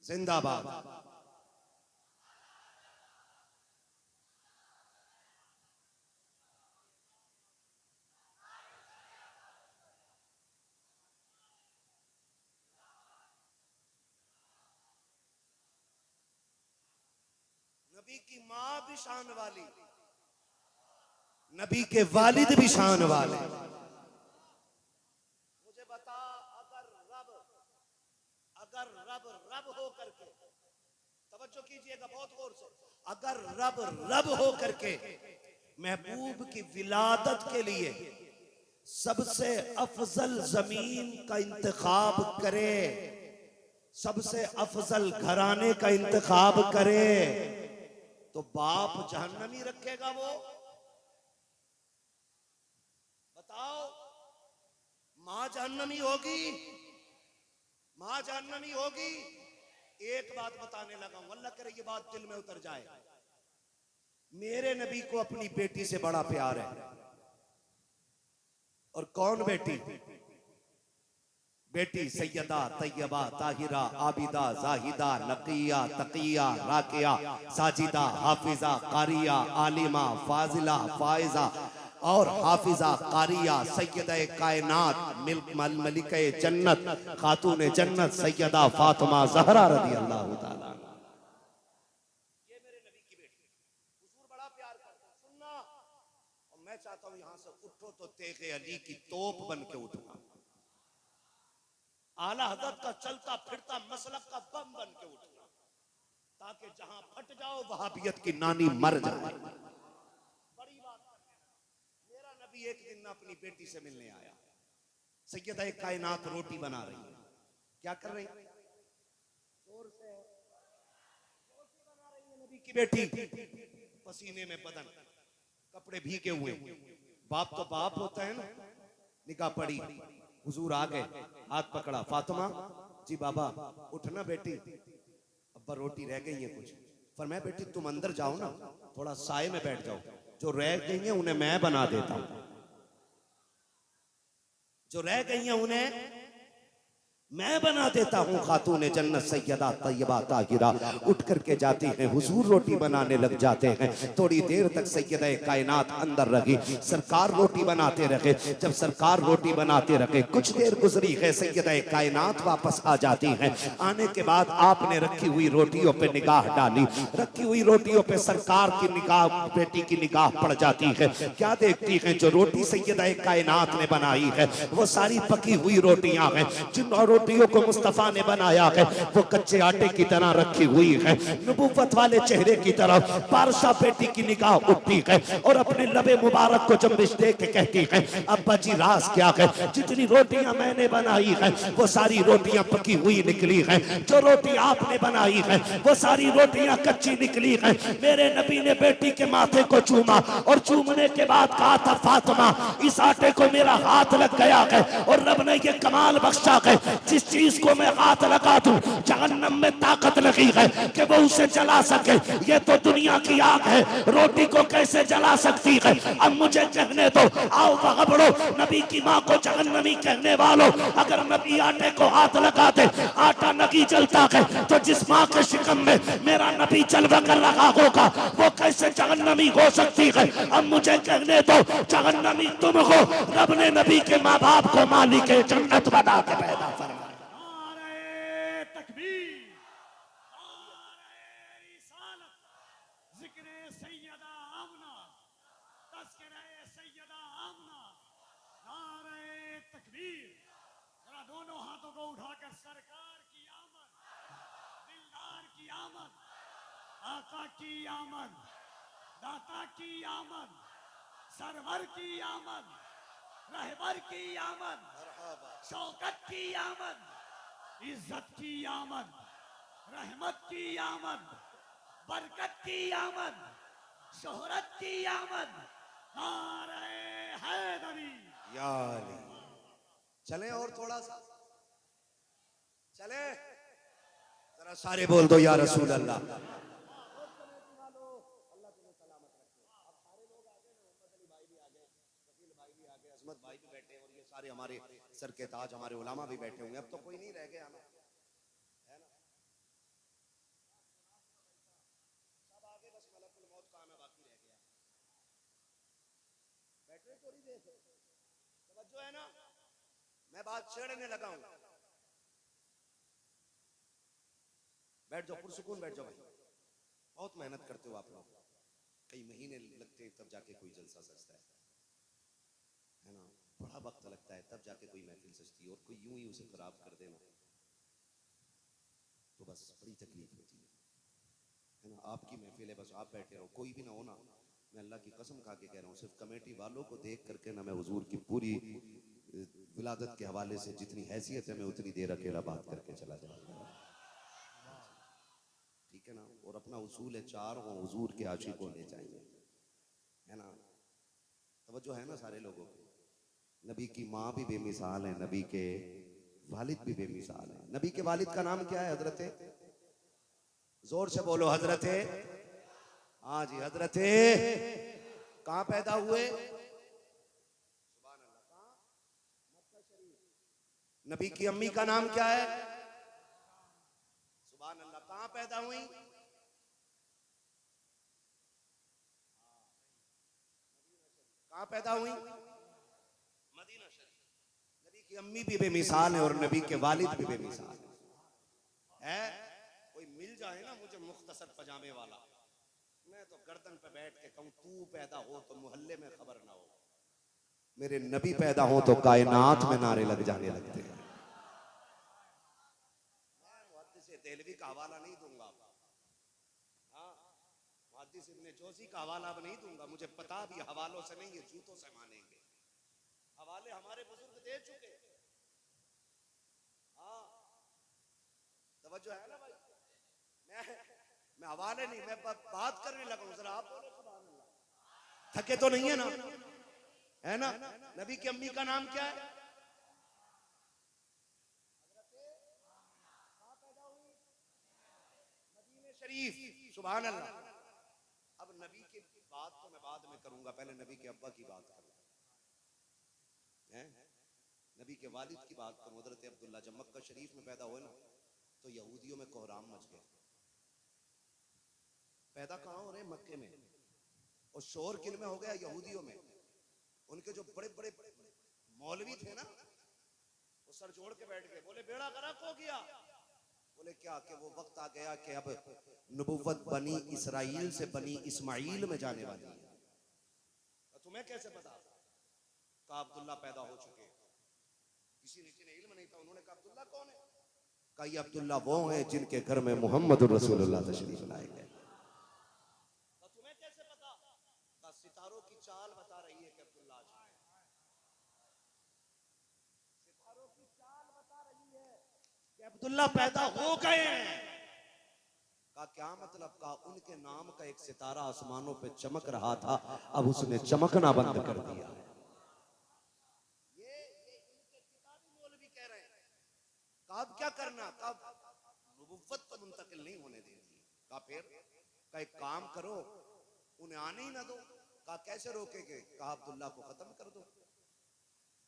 जिंदाबाद। नबी की माँ भी शान वाली, नबी के वालिद भी शान वाले। मुझे बता, अगर रब हो करके, तवज्जो कीजिएगा बहुत गौर से, अगर रब हो करके महबूब की विलादत के लिए सबसे अफजल जमीन का इंतखाब करे, सबसे अफजल घराने का इंतखाब करे, तो बाप जहन्नमी रखेगा वो? बताओ, मां जहन्नमी होगी? मां जहन्नमी होगी? एक बात बताने लगा हूं, अल्लाह करे ये बात दिल में उतर जाए। मेरे नबी को अपनी बेटी से बड़ा प्यार है। और कौन बेटी? बेटी सैयदा तैयबा ताहिरा आबिदा जाहिदा नकिया तकिया राकिया साजिदा हाफिजा कारिया आलिमा फाजिला फाइजा और हाफिजा कारिया सैयदा कायनात मलिका जन्नत खातून जन्नत सैयदा फातिमा ज़हरा रज़ी अल्लाह ताला। ये मेरे नबी की बेटी, हुजूर बड़ा प्यार करते हैं। सुनना, और मैं चाहता हूं यहां से उठो तो तेगे अली की तोप बन के उठना, आला हज़रत का चलता फिरता मसलक का बम बन के उठना, ताकि जहां फट जाओ वहाबियत की नानी मर जाए। बड़ी बात करने लगा। मेरा नबी एक दिन ना अपनी बेटी से मिलने आया, सैयदा कायनात रोटी बना रही है। क्या कर रही? जोर से रोटी बना रही है नबी की बेटी, पसीने में बदन, कपड़े भीगे हुए। बाप तो बाप होता है ना। निगाह पड़ी, हुजूर आ गए, हाथ पकड़ा, फातिमा जी बाबा उठना बेटी, अब्बा रोटी रह गई है कुछ। फरमाया बेटी तुम अंदर जाओ ना, थोड़ा साए में बैठ जाओ, जो रह गई है उन्हें मैं बना देता हूं, जो रह गई हैं उन्हें मैं बना देता हूं। खातून जन्नत सैयदा तैयबा ताहिरा उठ करके जाती हैं, हुजूर रोटी बनाने लग जाते हैं। थोड़ी देर तक सैयदा कायनात अंदर रही, सरकार रोटी बनाते रहे। जब सरकार रोटी बनाते रहे, कुछ देर गुजरी है, सैयदा कायनात वापस आ जाती हैं। आने के बाद आपने रखी हुई रोटियों पे निगाह डाली, रखी हुई रोटियों पे सरकार की निगाह, बेटी की निगाह पड़ जाती है। क्या देखती हैं? जो रोटी सैयदा कायनात ने बनाई है वो सारी पकी हुई रोटियां हैं। जिन रोटियों को मुस्तफा ने बनाया है वो कच्चे आटे की तरह रखी हुई है। नबुव्वत वाले चेहरे की तरफ बादशाह बेटी की निगाह उठती है और अपने लबे मुबारक को जंबिश दे के कहती है, अब्बा जी राज क्या है? जितनी रोटियां मैंने बनाई है वो सारी रोटियां पकी हुई निकली हैं, जो रोटी आपने बनाई है वो सारी रोटियां कच्ची निकली हैं। मेरे नबी ने बेटी के माथे को चूमा और चूमने के बाद कहा था, फातिमा इस आटे को मेरा हाथ लग गया है और रब ने ये कमाल बख्शा है, जिस चीज को मैं हाथ लगा दूं जहन्नम में ताकत लगी है कि वो उसे जला सके। ये तो दुनिया की आग है, रोटी को कैसे जला सकती है? अब मुझे कहने दो, आओ बगबड़ो, नबी की माँ को जहन्नमी कहने वालों, अगर नबी आटे को हाथ लगाते आटा नहीं जलता है तो जिस माँ के शिकम में मेरा नबी जलवा कर रहा होगा वो कैसे जहन्नमी हो सकती है? अब मुझे कहने दो, जहन्नमी तुम हो, रब ने नबी के माँ बाप को मालिक जन्नत बना के पैदा फरमाया। नारे तकबीर, नारे रिसालत, जिक्र सैयदा आमना, तज़किरा सैयदा आमना, नारे तकबीर। जरा दोनों हाथों को उठाकर आका की आमद, दाता की आमद, सरवर की आमद, रहबर की आमद, शौकत की आमद, इज्जत की आमद, रहमत की आमद, बरकत की आमद, शोहरत की आमद। नारे हैदरी। या अली। चले और थोड़ा सा चले, जरा सारे बोल दो या रसूल अल्लाह। अजमत भाई भी बैठे हैं और ये सारे हमारे सर के ताज, हमारे उलामा भी बैठे होंगे। अब तो कोई नहीं रह गया ना, है ना? सब आगे, बस मलकुल मौत का आना बाकी रह गया। बैठ रहे थोड़ी देर, तवज्जो है ना? मैं बात छेड़ने लगा हूं। बैठ जाओ, पुरसुकून बैठ जाओ भाई। बहुत मेहनत करते हो आप लोग, कई महीने लगते हैं तब जाके कोई जलसा सजता है ना? बड़ा वक्त लगता है तब जाके कोई महफिल सजती है, और कोई यूं ही उसे खराब कर देना तो बस बड़ी तकलीफ होती है ना? आपकी महफिल है, बस आप बैठे रहो, कोई भी ना हो ना। मैं अल्लाह की कसम खा के कह रहा हूँ, सिर्फ कमेटी वालों को देख करके ना मैं हुजूर की पूरी विलादत के हवाले से जितनी हैसियत है मैं उतनी देर अकेला बात करके चला जाऊंगा, ठीक है ना? और अपना उसूल है, चार हो हुजूर के आशिकों ले जाएंगे, है ना? तवज्जो है ना सारे लोगों को? नबी की माँ भी बेमिसाल है, नबी के वालिद भी बेमिसाल है। नबी के वालिद का नाम क्या है? हजरत, जोर से बोलो, हजरत। हाँ जी, हजरत। कहाँ पैदा हुए? नबी की अम्मी का नाम क्या है? सुभान अल्लाह। कहाँ पैदा हुई? कहाँ पैदा हुई? मदीना शरीफ। नबी की अम्मी भी बेमिसाल है और नबी के वालिद भी बेमिसाल है। कोई मिल जाए ना मुझे मुख्तसर पजामे वाला, मैं तो गर्दन पे बैठ के कहूं, तू पैदा हो तो मोहल्ले में खबर ना हो, मेरे नबी पैदा हो तो कायनात में नारे लग जाने लगते हैं। मैं मुहद्दिस देहलवी का हवाला नहीं दूंगा, हाँ, मुहद्दिस इब्ने जोजी का हवाला नहीं दूंगा। मुझे पता भी हवालों से नहीं, ये जूतों से मानेंगे। हवाले हमारे बुजुर्ग दे चुके। हाँ, तवज्जो है ना भाई? मैं हवाले नहीं, मैं बात करने लगा हूं। जरा आप बोलो सुभान अल्लाह। थके तो नहीं है ना? है ना? नबी की अम्मी का नाम क्या है? मदीने शरीफ। सुभान अल्लाह। अब नबी की बात तो मैं बाद में करूंगा, पहले नबी के अब्बा की बात करूंगा, नबी के वालिद की बात करूं। हजरत अब्दुल्ला जब मक्का शरीफ में पैदा हुए ना तो यहूदियों में कोहराम मच गया। पैदा कहां हो रहे? मक्के में। और शोर किन में हो गया? यहूदियों में। उनके जो बड़े बड़े मौलवी थे ना, वो सर जोड़ के बैठ गए, बोले बेड़ा गर्क हो गया। बोले क्या? कि वो वक्त आ गया कि अब नबुव्वत बनी इसराइल से बनी इस्माइल में जाने वाली है। तो तुम्हें कैसे पता? कहा अब्दुल्ला पैदा हो चुके। किसी ने इल्म नहीं था। उन्होंने कहा अब्दुल्ला कौन है? कहा ये अब्दुल्ला वो हैं जिनके घर में मोहम्मद रसूलुल्लाह तशरीफ लाए गए। तुम्हें कैसे पता? कहा सितारों की चाल बता रही है कि अब्दुल्ला सितारों की चाल बता रही है कि अब्दुल्ला पैदा हो गए हैं। कहा क्या मतलब? कहा उनके नाम का एक सितारा आसमानों पे चमक रहा था, अब उसने चमकना बंद कर दिया। अब क्या करना? कब नबुव्वत तो मुंतकिल नहीं होने देनी। कहा फिर? का एक काम करो, उन्हें आने ही ना दो। कहा कैसे रोकेंगे? कहा अब्दुल्ला को खत्म कर दो,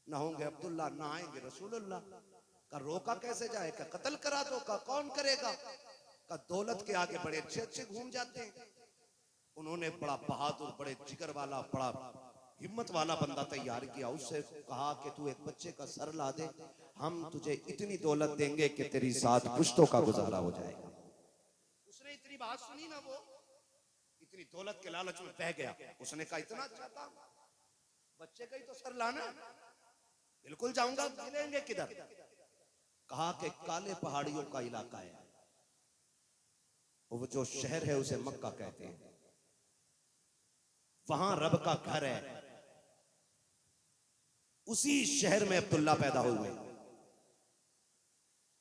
ना होंगे अब्दुल्ला ना आएंगे रसूलुल्लाह। का रोका कैसे जाए? का कत्ल करा दो। का कौन करेगा? का दौलत के आगे बड़े अच्छे अच्छे घूम जाते हैं। उन्होंने बड़ा बहादुर, बड़े जिगर वाला, बड़ा हिम्मत वाला बंदा तैयार किया। उससे कहा कि तू एक बच्चे का सर ला दे, हम तुझे इतनी दौलत देंगे कि तेरी 7 पुश्तों का गुजारा हो जाएगा। उसने इतनी बात सुनी ना, वो इतनी दौलत के लालच में बह गया। उसने कहा इतना अच्छा काम, बच्चे का ही तो सर लाना, बिल्कुल जाऊंगा। मिलेंगे किधर? कहा कि काले पहाड़ियों का इलाका है, वो जो शहर है उसे मक्का कहते हैं, वहां रब का घर है। उसी शहर में अब्दुल्ला पैदा हुए।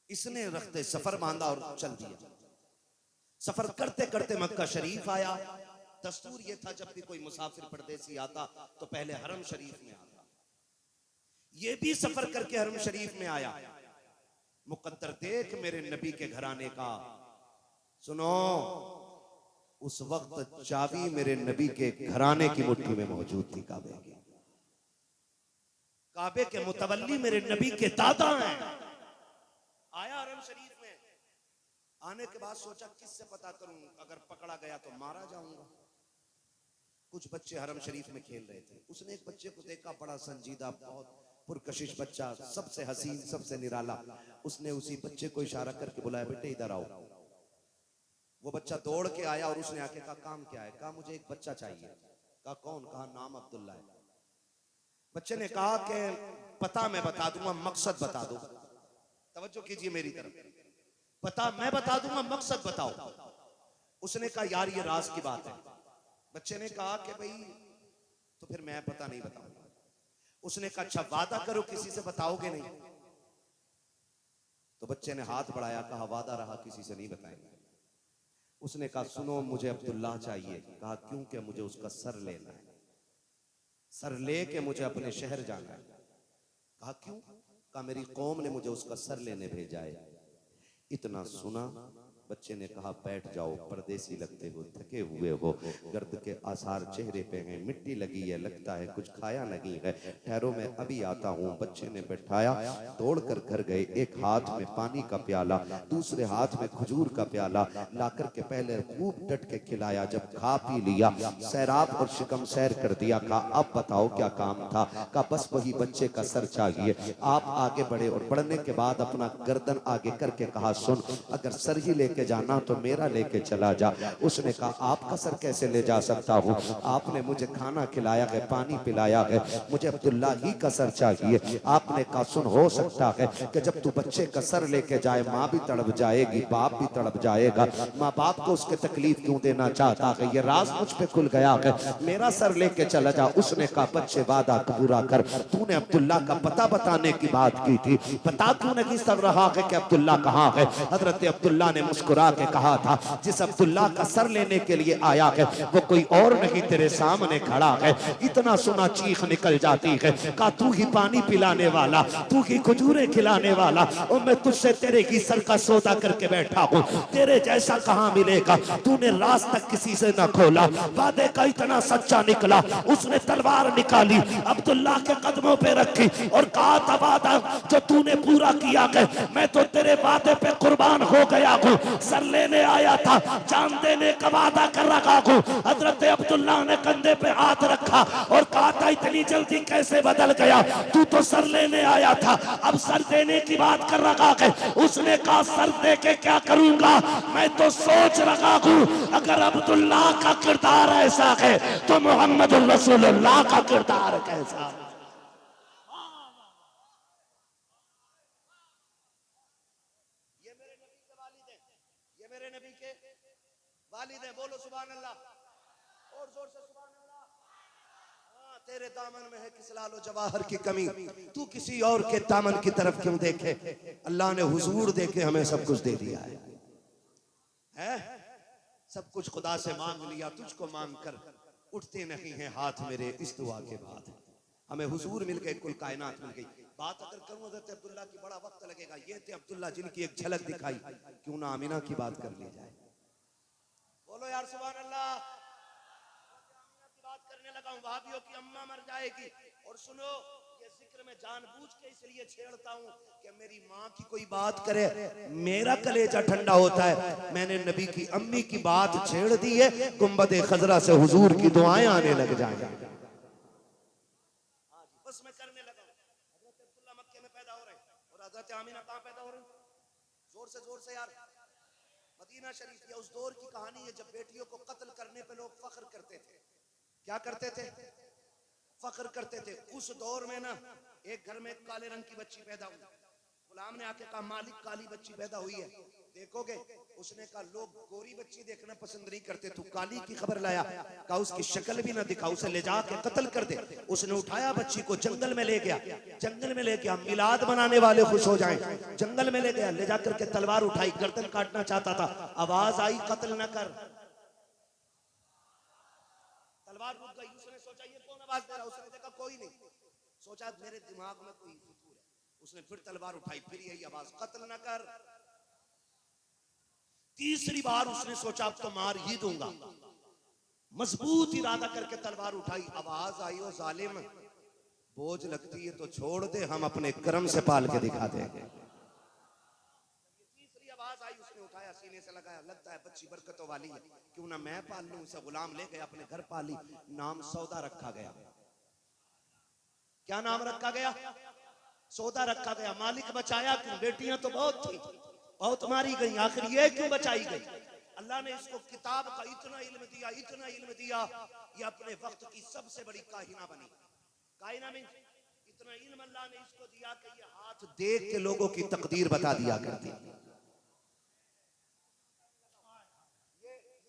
इसने रखते सफर बांधा और चल दिया। सफर करते करते मक्का शरीफ आया। दस्तूर यह था जब भी कोई मुसाफिर परदेसी आता तो पहले हरम शरीफ में आता। ये भी सफर करके हरम शरीफ में आया। मुकद्दर देख मेरे नबी के घराने का। सुनो, उस वक्त चाबी मेरे नबी के घराने की मुट्ठी में मौजूद थी, काबे की। काबे के मुतवल्ली मेरे नबी के दादा हैं। आया हरम शरीफ में। आने के बाद सोचा किससे पता करूं, अगर पकड़ा गया तो मारा जाऊंगा। कुछ बच्चे हरम शरीफ में खेल रहे थे। उसने एक बच्चे को देखा, बड़ा संजीदा, बहुत पुरकशिश बच्चा, सबसे हसीन, सबसे निराला। उसने उसी बच्चे को इशारा करके बुलाया, बेटे इधर आओ। वो बच्चा दौड़ के आया और उसने आके कहा, काम क्या है? कहा, मुझे एक बच्चा चाहिए। कहा, कौन? कहा, नाम अब्दुल्ला है। बच्चे ने कहा कि पता मैं बता दूंगा, मकसद बता दो। तवज्जो कीजिए मेरी तरफ। पता मैं बता दूंगा, मकसद बताओ। उसने कहा, यार ये राज की बात है। बच्चे ने कहा कि भाई तो फिर मैं पता नहीं बताऊंगा। उसने कहा, अच्छा वादा करो किसी से बताओगे नहीं। तो बच्चे ने हाथ बढ़ाया, कहा, वादा रहा किसी से नहीं बताएंगे। उसने कहा, सुनो मुझे अब्दुल्ला चाहिए। कहा, क्यों? कि मुझे उसका सर लेना है, सर लेके मुझे अपने शहर जाना है। कहा, क्यों? कहा, मेरी कौम ने मुझे उसका सर लेने भेजा है। इतना सुना, बच्चे ने कहा, बैठ जाओ, परदेसी लगते हो, थके हुए हो, गर्द के आसार चेहरे पे हैं, मिट्टी लगी है, लगता है कुछ खाया नहीं है, ठहरो मैं अभी आता हूँ। बच्चे ने बैठाया, दौड़कर घर गए। एक हाथ में पानी का प्याला, दूसरे हाथ में खजूर का प्याला लाकर के पहले खूब डट के खिलाया। जब खा पी लिया, सैराब और शिकम सैर कर दिया। कहा, अब बताओ क्या काम था? कहा, बस वही बच्चे का सर चाहिए। आप आगे बढ़े और बढ़ने के बाद अपना गर्दन आगे करके कहा, सुन, अगर सर ही लेके जाना तो मेरा लेके चला जा। उसने कहा, आपका सर कैसे ले जा सकता हूँ? आपने मुझे खाना खिलाया है, पानी पिलाया है, मुझे अब्दुल्ला ही का सर चाहिए। आपने कहा, सुन, हो सकता है कि जब तू बच्चे का सर लेके जाए, माँ भी तड़प जाएगी, बाप भी तड़प जाएगा। माँ बाप को उसके तकलीफ क्यों देना चाहता है? ये राज मुझ पे खुल गया है, मेरा सर लेके चला जा। उसने कहा, बच्चे वादा पूरा कर, तूने अब्दुल्ला का पता बताने की बात की थी, पता क्यों नहीं चल रहा है कि अब्दुल्ला कहाँ है? हजरत अब्दुल्ला ने मुस्कुरा के कहा था, जिस अब्दुल्ला का सर लेने के लिए आया है वो कोई और नहीं, तेरे सामने खड़ा है। इतना सुना चीख निकल जाती है। कहा, तू ही पानी पिलाने वाला, तू ही खजूरें खिलाने वाला, और मैं तुझसे तेरे ही सर का सौदा करके बैठा हूँ। तेरे जैसा कहाँ मिलेगा? तूने राज तक किसी से न खोला, वादे का इतना सच्चा निकला। उसने तलवार निकाली, अब्दुल्ला के कदमों पे रखी और कहा था, वादा जो तूने पूरा किया है, मैं तो तेरे वादे पे कुर्बान हो गया हूँ। सर लेने आया था, जान देने का वादा कर रखा हूँ। हजरत अब्दुल्ला ने कंधे पे हाथ रखा और कहा था, इतनी जल्दी कैसे बदल गया? तू तो सर लेने आया था, अब सर देने की बात कर रखा है। उसने कहा, सर दे के क्या करूंगा? मैं तो सोच रखा हूँ, अगर अब्दुल्ला का किरदार ऐसा है तो मोहम्मद रसूलुल्लाह का किरदार कैसा है? वालिद है, बोलो सुभान अल्लाह, और जोर से सुभान अल्लाह। हाँ, तेरे दामन में है किस लालो जवाहर की कमी, तू किसी और के दामन की तरफ क्यों देखे? अल्लाह ने हुजूर देके हमें सब कुछ दे दिया है? सब कुछ खुदा से मांग लिया, तुझको मांग कर उठते नहीं हैं हाथ मेरे इस दुआ के बाद। हमें हुजूर मिल गए, कुल कायनात मिल गई। बात अगर करूं हज़रत अब्दुल्ला की बड़ा वक्त लगेगा। ये थे अब्दुल्ला जिनकी एक झलक दिखाई, क्यों ना आमिना की बात कर ली जाए? बोलो यार सुभान अल्लाह। की बात करने लगा हूं, वहाबियों की अम्मा मर जाएगी। और सुनो, ये जिक्र में जानबूझ के इसलिए छेड़ता हूं कि मेरी माँ की कोई बात करे, मेरा कलेजा ठंडा होता है। मैंने नबी की अम्मी की बात छेड़ दी है, गुंबद खजरा से हुजूर की दुआएं आने लग जाएंगी। बस मैं करने लगा हूं। हजरत अब्दुल्ला मक्के में पैदा हो रहे हैं और हजरत आमिना कहां पैदा हो रहे हैं? जोर से यार, मदीना शरीफ। या उस दौर की कहानी है जब बेटियों को कत्ल करने पे लोग फख्र करते थे। क्या करते थे? फख्र करते थे। उस दौर में ना एक घर में काले रंग की बच्ची पैदा हुई, गुलाम ने आके कहा मालिक काली बच्ची पैदा हुई है, देखोगे? उसने कहा लोग गोरी बच्ची देखना पसंद नहीं करते, तू काली की खबर लाया। कहा उसकी शक्ल भी ना दिखा, उसे ले जाके कत्ल कर दे। उसने उठाया बच्ची को जंगल में ले गया, जंगल में ले गया, मिलाद बनाने वाले खुश हो जाएं, जंगल में ले गया, ले जाकर के तलवार उठाई, गर्दन काटना चाहता था, आवाज आई कत्ल न कर, तलवार रुक गई। उसने सोचा ये कौन आवाज दे रहा, उसने देखा कोई नहीं, सोचा मेरे दिमाग में कोई फितूर है। उसने फिर तलवार उठाई, फिर यही आवाज कत्ल न कर। तीसरी बार उसने सोचा अब तो मार ही दूंगा, मजबूत इरादा करके तलवार उठाई, आवाज आई ओ जालिम, बोझ लगती है तो छोड़ दे, हम अपने कर्म से पाल के दिखा देंगे। तीसरी आवाज आई, उसने उठाया, सीने से लगाया, लगता है बच्ची बरकतों वाली है, क्यों ना मैं पाल लूं। उसे गुलाम ले गया, अपने घर पाली, नाम सौदा रखा गया। क्या नाम रखा गया? सौदा रखा गया। मालिक बचाया क्यों? बेटियां तो बहुत थी, बहुत मारी गई, आखिर ये क्यों बचाई गई? अल्लाह ने इसको किताब का इतना इल्म दिया, इतना इल्म दिया, ये अपने वक्त की सबसे बड़ी काहिना बनी। काहिना में इतना इल्म अल्लाह ने इसको दिया कि ये हाथ देख के लोगों की तकदीर बता दिया करती।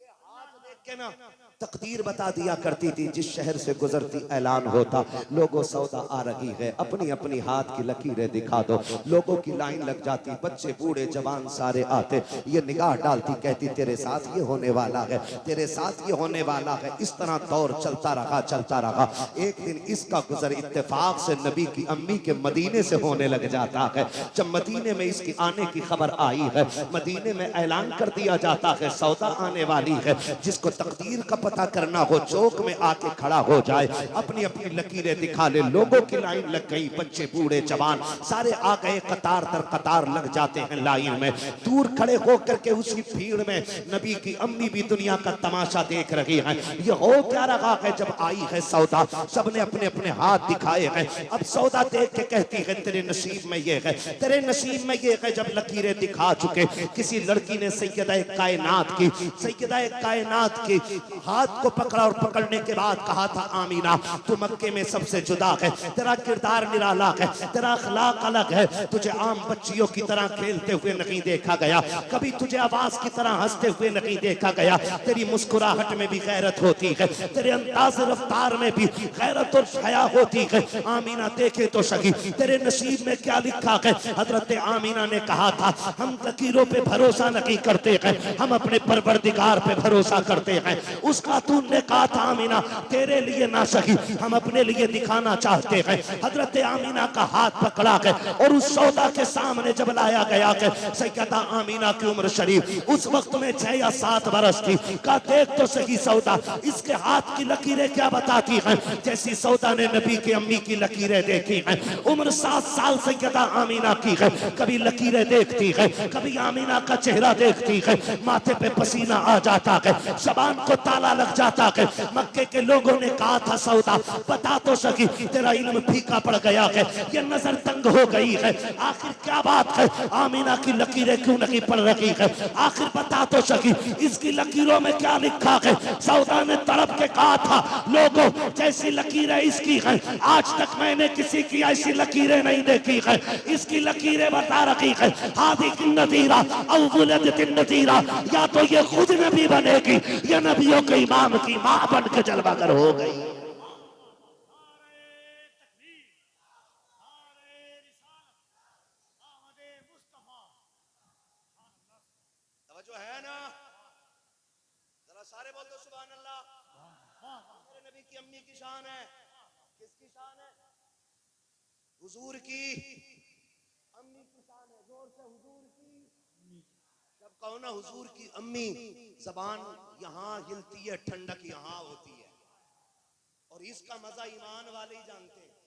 ये हाथ देख के ना तकदीर बता दिया करती थी। जिस शहर से गुजरती ऐलान होता, लोगों सौदा आ रही है, अपनी अपनी हाथ की लकीरें दिखा दो। लोगों की लाइन लग जाती, बच्चे बूढ़े जवान सारे आते, ये निगाह डालती, कहती तेरे साथ ये होने वाला है, तेरे साथ ये होने वाला है। इस तरह दौर चलता रहा, चलता रहा। एक दिन इसका गुजर इत्तेफाक से नबी की अम्मी के मदीने से होने लग जाता है। जब मदीने में इसकी आने की खबर आई है, मदीने में ऐलान कर दिया जाता है सौदा आने वाली है। जिसको तकदीर का पता करना हो, चौक में आके खड़ा हो जाए, अपनी अपनी लकीरें दिखा ले। लोगों की लाइन लग गई, बच्चे बूढ़े जवान सारे आ गए, कतार दर कतार लग जाते हैं लाइन में। दूर खड़े होकर के उसी भीड़ में नबी की अम्मी भी दुनिया का तमाशा देख रही हैं। ये हो क्या रहा है? जब आई है सौदा, सबने अपने अपने हाथ दिखाए हैं। अब सौदा देख के कहती है तेरे नसीब में ये है, तेरे नसीब में ये है। जब लकीरें दिखा चुके, किसी लड़की ने सैयदा कायनात की, सैयदा कायनात की हाथ को पकड़ा और पकड़ने के बाद कहा था आमीना तू मक्के में सबसे जुदा है, तेरा किरदार निराला है, तेरा अखलाक अलग है, तुझे आम बच्चियों की तरह खेलते हुए नहीं देखा गया, कभी तुझे आवाज की तरह हंसते हुए नहीं देखा गया। तेरी मुस्कुराहट में भी गैरत होती है, तेरे अंदाज रफ्तार में भी गैरत और हया होती है। आमीना देखे तो सही तेरे नसीब में क्या लिखा है। हजरत आमीना ने कहा था हम लकीरों पे भरोसा नहीं करते हैं, हम अपने परवरदिगार पे भरोसा करते हैं। उसका तूने कहा था आमीना तेरे लिए ना सही, हम अपने लिए दिखाना चाहते हैं। हजरत आमीना का हाथ पकड़ा गया और उस सौदा के सामने जब लाया गया कि सैयदा आमीना की उम्र शरीफ उस वक्त में 6 या 7 बरस थी। का देख तो सही सौदा, इसके हाथ की लकीरें क्या बताती हैं। जैसी सौदा ने नबी की अम्मी की लकीरें देखी हैं, उम्र 7 साल सैयदा आमीना की है, कभी लकीरें देखती है, कभी आमीना का चेहरा देखती है, माथे पे पसीना आ जाता है, जबान को ताला लग जाता है। मक्के के लोगों ने कहा था सौदा बता तो सकी, तेरा इल्म फीका पड़ गया है, ये नजर तंग हो गई है, आखिर क्या बात है, आमीना की लकीरें क्यों नहीं पड़ रही है, आखिर बता तो सकी इसकी लकीरों में क्या लिखा है। सौदा ने तड़प के कहा था लोगों जैसी लकीरें इसकी है, आज तक मैंने किसी की ऐसी लकीरें नहीं देखी है। इसकी लकीरें बता रखी है हादी की नजीरा नजीरा, या तो ये खुद नबी बनेगी या नबियों के इमाम की मां बन के जलवागर हो गई। तवज्जो है ना? जरा सारे बोल दो सुभान अल्लाह। मेरे नबी की अम्मी की शान है। किसकी शान है? हुजूर की अम्मी की शान है। जोर से हुजूर की। जब कहो ना हुजूर की अम्मी, जबान यहां हिलती है, ठंडक यहां होती है। और इसका मजा ईमान वाले ही जानते हैं,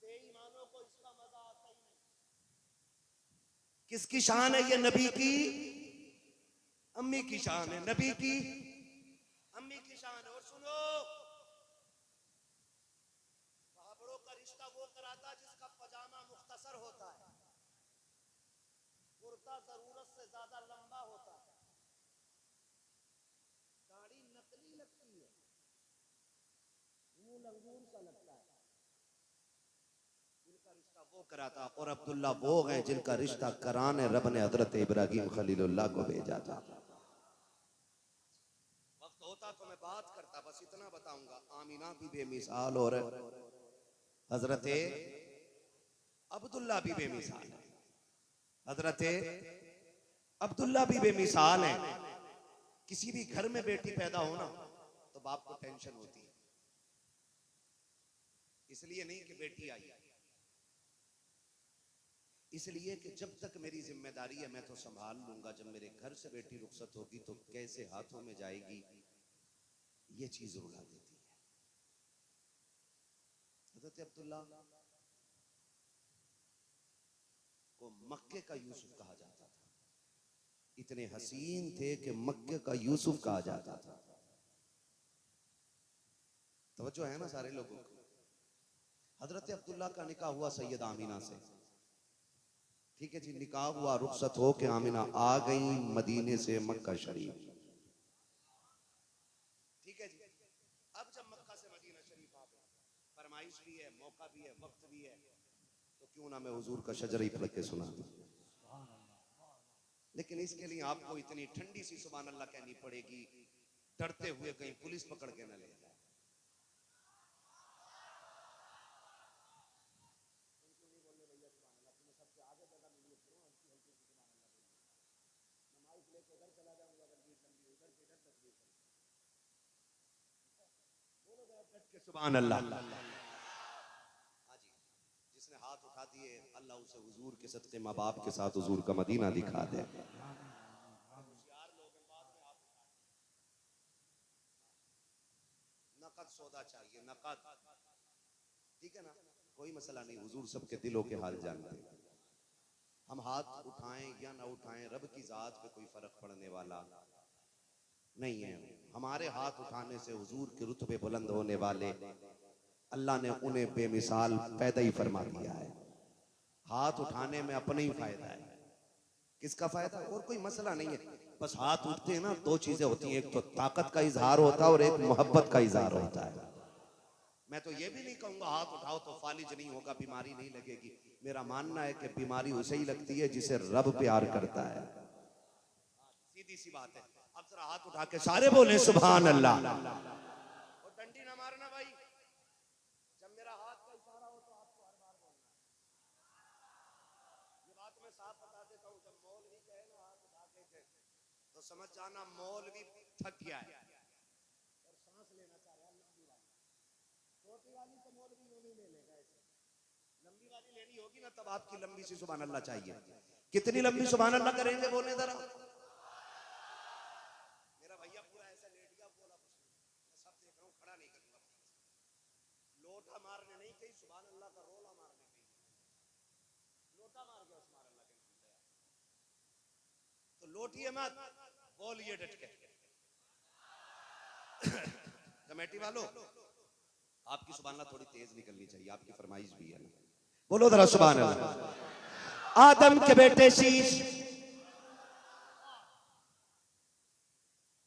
बेईमानों को इसका मजा आता ही नहीं। किसकी शान है? ये नबी की अम्मी की शान है, नबी की अम्मी की शान है। और सुनो, बाबरों का रिश्ता वो कराता जिसका पजामा मुख्तसर होता है, कुर्ता जरूरत से ज्यादा लंबा होता है, दाढ़ी नकली लगती है, मुंह लंगूर सा लगता है। जिनका रिश्ता वो कराता, और अब्दुल्ला वो हैं जिनका रिश्ता कराने रब ने हजरत इब्राहिम खलीलुल्लाह को भेजा था। वक्त होता तो मैं बात करता, बस इतना बताऊंगा। आमीना भी बेमिसाल और हजरत अब्दुल्ला भी बेमिसाल है। हजरत अब्दुल्ला भी बेमिसाल है। किसी भी घर में बेटी पैदा हो ना तो बाप को टेंशन होती है, इसलिए नहीं कि बेटी आई, इसलिए कि जब तक मेरी जिम्मेदारी है मैं तो संभाल लूंगा, जब मेरे घर से बेटी रुखसत होगी तो कैसे हाथों में जाएगी, ये चीज रुला देती है। हजरत अब्दुल्ला को मक्के का यूसुफ कहा जाता था। इतने हसीन थे कि मक्के का यूसुफ कहा जाता था। तवज्जो है ना सारे लोगों को। हजरत अब्दुल्ला का निकाह हुआ सैयद आमीना से। ठीक है जी, निकाह हुआ, रुखसत हो के आमीना आ गई मदीने से मक्का शरीफ। ठीक है जी, अब जब मक्का से मदीना शरीफ आ गए, फरमाइश भी है, मौका भी है, वक्त भी है, तो क्यों ना मैं हुजूर का शजर ही पढ़ के सुना दूं। लेकिन इसके लिए आपको इतनी ठंडी सी सुभान अल्लाह कहनी पड़ेगी, डरते हुए कहीं पुलिस पकड़ के न ले जाए। सुभान अल्लाह। जिसने हाथ उठा दिए अल्लाह उसे हुजूर के सदके माँ बाप के साथ हुजूर का मदीना दिखा दे। नकद सौदा चाहिए, नकद। ठीक है ना, कोई मसला नहीं, हुजूर सबके दिलों के हाल जानते हैं। हम हाथ उठाएं या ना उठाएं, रब की जात पे कोई फर्क पड़ने वाला नहीं है। हमारे हाथ उठाने से हुजूर के रुतबे बुलंद होने वाले अल्लाह ने उन्हें बेमिसाल पैदा ही फरमा दिया है। हाथ उठाने में अपना ही फायदा है। किसका फायदा? और कोई मसला नहीं है। बस हाथ उठते हैं ना, दो चीजें होती हैं, एक तो ताकत का इजहार होता है और एक मोहब्बत का इजहार होता है। मैं तो ये भी नहीं कहूंगा हाथ उठाओ तो फालिज नहीं होगा, बीमारी नहीं लगेगी। मेरा मानना है कि बीमारी उसे ही लगती है जिसे रब प्यार करता है। सीधी सी बात है। अब जरा हाथ उठा के सारे बोले सुभान अल्लाह। और डंडी ना मारना भाई, जब मेरा हाथ का इशारा हो तो आपको हर बार बोलना। ये बात मैं साफ बता देता हूँ, जब मौलवी कहे ना हाथ उठा के तो समझ जाना मौलवी थक गया है और सांस लेना चाह रहा है। लंबी वाली, छोटी वाली तो मौलवी यूं नहीं ले लेगा, ऐसे लंबी वाली लेनी होगी ना तब आपकी लंबी सी सुभान अल्लाह चाहिए। कितनी लंबी सुभान अल्लाह करेंगे बोले जरा। मेरा भैया पूरा ऐसा लेट गया, बोला कुछ नहीं, मैं सब देख रहा हूँ, खड़ा नहीं करूंगा। लोटा मारने नहीं कही, सुभान अल्लाह का रोला मारने कही। लोटा मार गया सुभान अल्लाह के नाम पे, तो लोटिए मत, बोलिए डट के। कमेटी वालों, आपकी सुभान अल्लाह थोड़ी तेज निकलनी चाहिए, आपकी फरमाइश भी है ना। बोलो जरा सुभान अल्लाह। आदम के बेटे शीश,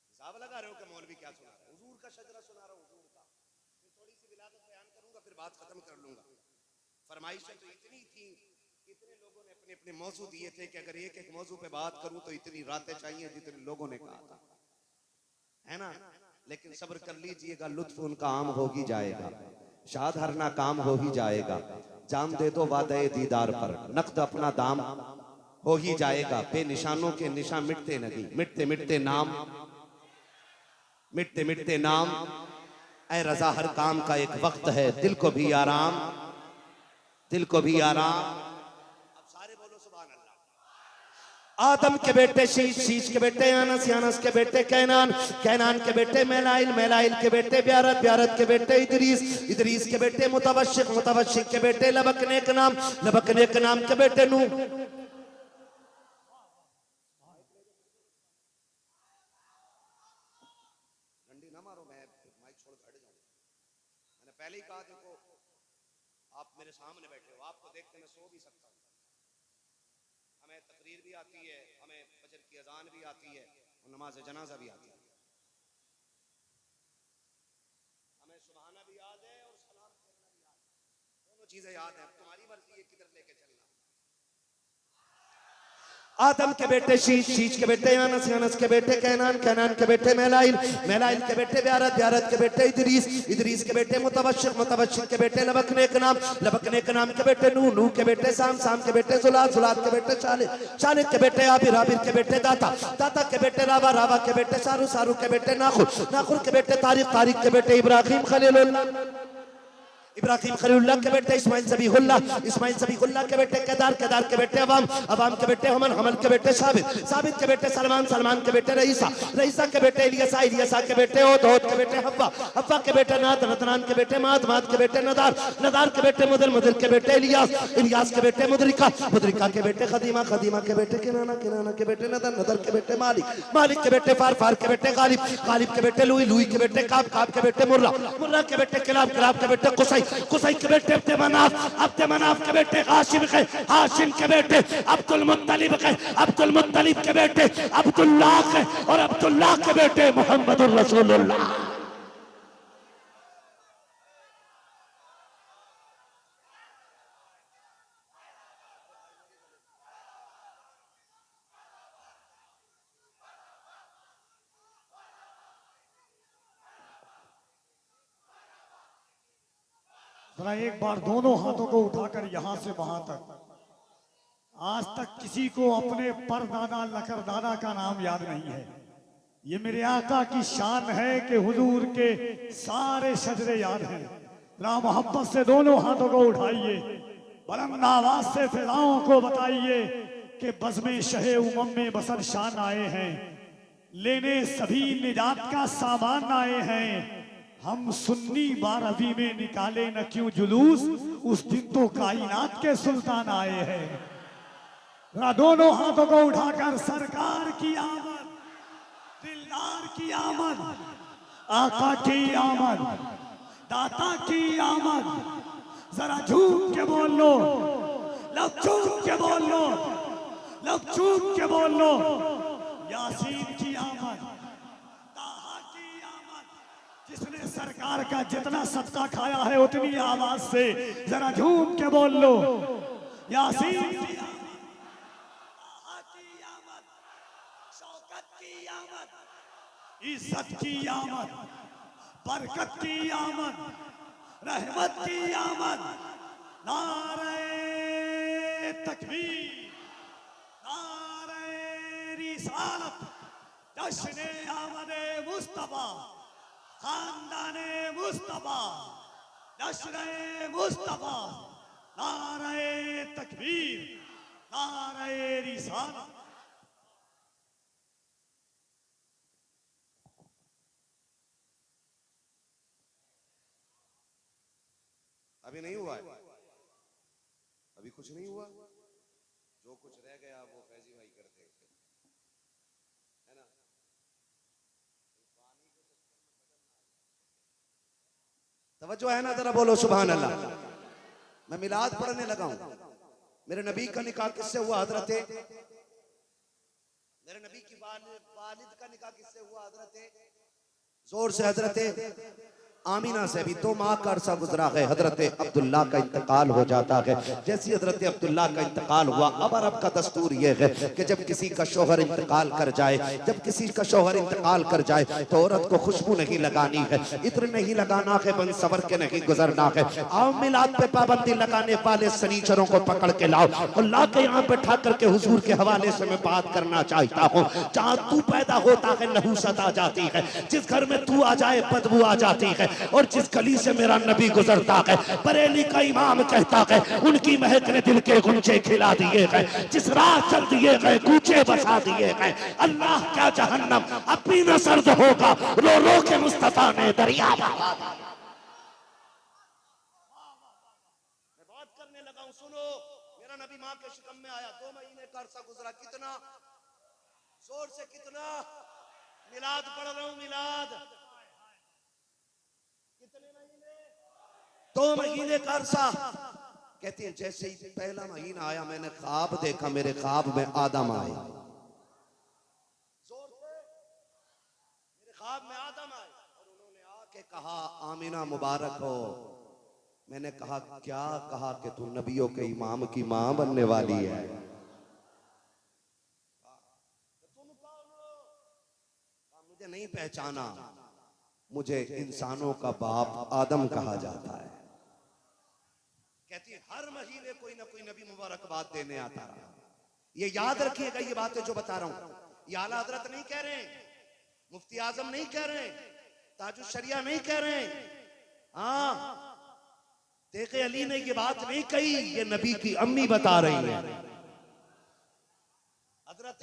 हिसाब लगा रहे हो कि मौलवी क्या सुना रहा है? हुजूर का शजरा सुना रहा हूं, हुजूर का। फिर थोड़ी सी विलादत बयान करूंगा, फिर बात खत्म कर लूंगा। फरमाइशें तो इतनी थी, इतने लोगों ने अपने अपने मौजू दिए थे कि अगर एक एक मौजू पे बात करूं तो इतनी रातें चाहिए जितने लोगों ने कहा था, है ना। लेकिन सब्र कर लीजिएगा, लुत्फ उनका आम हो ही जाएगा, शाद हर ना काम हो ही जाएगा। जाम दे दो वादे दीदार पर, नकद अपना दाम हो ही जाएगा। बेनिशानों के निशान मिटते नहीं, मिटते मिटते नाम, मिटते मिटते नाम। ऐ रजा हर काम का एक वक्त है, दिल को भी आराम, दिल को भी आराम। अब सारे बोलो सुभान अल्लाह। आदम के बेटे शीश, शीश के बेटे अनस, अनस के बेटे कैनान, कैनान के बेटे मेलाइल, मेलाइल के बेटे ब्यारत, ब्यारत के बेटे इदरीस, इदरीस के बेटे मुतवश्शिक, मुतवश्शिक के बेटे लबकने के नाम, लबकने के नाम के बेटे नूह। डंडी ना मारो, मैं माइक छोड़ हट जाऊंगा। मैंने पहले ही कहा, देखो आप मेरे सामने बैठे हो, आपको देख के मैं सो भी सकता हूँ। हमें तकरीर भी आती है, हमें फजर की अजान भी आती है और नमाज जनाजा भी आती है। हमें सुबहाना भी याद है और सलाम फेरना भी याद है। दोनों चीजें याद है, तुम्हारी मर्जी है किधर लेके चलना। आदम के बेटे शीश, शीश के बेटे यानस, यानस के बेटे कैनान, कैनान के बेटे मेलाइल, मेलाइल के बेटे ब्यारत, ब्यारत के बेटे इदरीस, इदरीस के बेटे मुतवश्शिक, मुतवश्शिक के बेटे लबकने के नाम, लबकने के नाम के बेटे नूह, नूह के बेटे साम, साम के बेटे जुलाद, जुलाद के बेटे शालिद, शालिद के बेटे आबिर, आबिर के बेटे दाता, दाता के बेटे रावा, रावा के बेटे सारू, सारू के बेटे नाखुर, नाखुर के बेटे तारिक, तारिक के बेटे इब्राहिम खलीलुल्लाह, इब्राहिम खलीलुल्लाह के बेटे इस्माइल ज़बीहुल्लाह, इस्माइल ज़बीहुल्लाह के बेटे केदार, केदार के बेटे अवाम, अवाम के बेटे हमल, हमल के बेटे साबित, साबित के बेटे सलमान, सलमान के बेटे रईसा, रईसा के बेटे इलियसा, इलियसा के बेटे ओद, ओद के बेटे हव्वा, हव्वा के बेटे नात, नतनान के बेटे मात, मात के बेटे नदार, नदार के बेटे मुदर, मुदर के बेटे इलियास, इलियास के बेटे मुदरिका, मुदरिका के बेटे खदीमा, खदीमा के बेटे किनाना, किनाना के बेटे नदर, नदर के बेटे मालिक, मालिक के बेटे फार, फार के बेटे गालिब, गालिब के बेटे लुई, लुई के बेटे काब, काब के बेटे मुर्रा, मुर्रा के बेटे किलाब, किलाब के बेटे कुसै, कुसै के बेटे अब्द मनाफ, अब्द मनाफ के बेटे हाशिम के, हाशिम के बेटे अब्दुल मुत्तलिब के, अब्दुल मुत्तलिब के बेटे अब्दुल्लाह के, और अब्दुल्लाह के बेटे मोहम्मदुर रसूलुल्लाह। जरा एक बार दोनों हाथों को उठाकर यहां से वहां तक, आज तक किसी को अपने परदादा लकरदादा का नाम याद नहीं है। ये मेरे आका की शान है कि हुजूर के सारे सजदे याद हैं। जरा मोहब्बत से दोनों हाथों को उठाइए, बुलंद आवाज से फिजाओं को बताइए कि बज़्म शहे उमम में बसर शान आए हैं, लेने सभी निजात का सामान आए हैं। हम सुन्नी बारहवीं में निकाले न क्यों जुलूस, उस दिन तो कायनात के सुल्तान आए हैं। जरा दोनों हाथों को उठाकर सरकार की आमद, दिलदार की आमद, आका की आमद, दाता की आमद, जरा झूम के बोल लो, लब झूम के बोल लो, लब झूम के बोल लो, यासीन की आमद, ताहा की आमद। जिसने सरकार का जितना सदका खाया है उतनी आवाज से जरा झूम के बोल लो, यासीन की आमद, ताहा की आमद, शौकत की आमद, इज्जत की आमद, बरकत की आमद, रहमत की आमद। नारे तकबीर, नारे रिसालत, जश्न आमदे मुस्तफा, खानदाने मुस्तफा, जश्न मुस्तफा। नारे तकबीर, नारे रिसालत। अभी नहीं हुआ है, अभी कुछ नहीं हुआ, जो कुछ रह गया वो फैजी भाई करते है ना। तवज्जो है ना, जरा बोलो सुभान अल्लाह। मैं मिलाद पढ़ने लगा हूं। मेरे नबी का निकाह किससे हुआ हजरत, मेरे नबी की वालिद का निकाह किससे हुआ हजरत, जोर से हजरत आमीना से। भी 2 माह का अरसा गुजरा है, हजरत अब्दुल्ला का इंतकाल हो जाता है। जैसे हजरत अब्दुल्ला का इंतकाल हुआ, अब अरब का दस्तूर यह है कि जब किसी का शोहर इंतकाल कर जाए, जब किसी का शोहर इंतकाल कर जाए तो औरत को खुशबू नहीं लगानी है, इत्र नहीं लगाना है, बन सवर के नहीं गुजरना है। आओ मिलाद पे पाबंदी लगाने वाले सनीचरों को पकड़ के लाओ, अल्लाह के यहाँ बैठा करके हुजूर के हवाले से मैं बात करना चाहता हूँ। जहाँ तू पैदा होता है नहूसत आ जाती है, जिस घर में तू आ जाए बदबू आ जाती है, और जिस गली से मेरा नबी गुजरता है, बरेली का इमाम कहता है उनकी महक ने दिल के गुंजे खिला दिए गए, जिस राह चल दिए गए कूचे बसा दिए गए। अल्लाह क्या जहन्नम अब भी न सर्द होगा, रो रो के मुस्तफा ने दरिया। मैं बात करने लगा हूं, सुनो। मेरा नबी माँ के शिकम में आया, 2 महीने का अरसा गुजरा, कितना जोर से, कितना मिलाद पढ़ रहा हूं, मिलाद 2 महीने का अरसा। कहती है जैसे ही पहला महीना आया मैंने ख्वाब देखा, मेरे ख्वाब में आदम आए, जोर से, मेरे ख्वाब में आदम आए और उन्होंने आके कहा आमीना मुबारक हो, मैंने कहा क्या कहा कि तू नबियों के इमाम की मां बनने वाली है। मुझे नहीं पहचाना, मुझे इंसानों का बाप आदम कहा जाता है। कहती हर महीने कोई ना कोई नबी मुबारकबाद देने आता रहा। ये याद रखिएगा, ये बातें जो बता रहा हूं ये आला हजरत नहीं कह रहे, मुफ्ती आजम नहीं कह रहे, ताजुल शरिया नहीं कह रहे। हाँ, देखे अली ने ये बात नहीं कही, ये नबी की अम्मी बता रही है, हजरत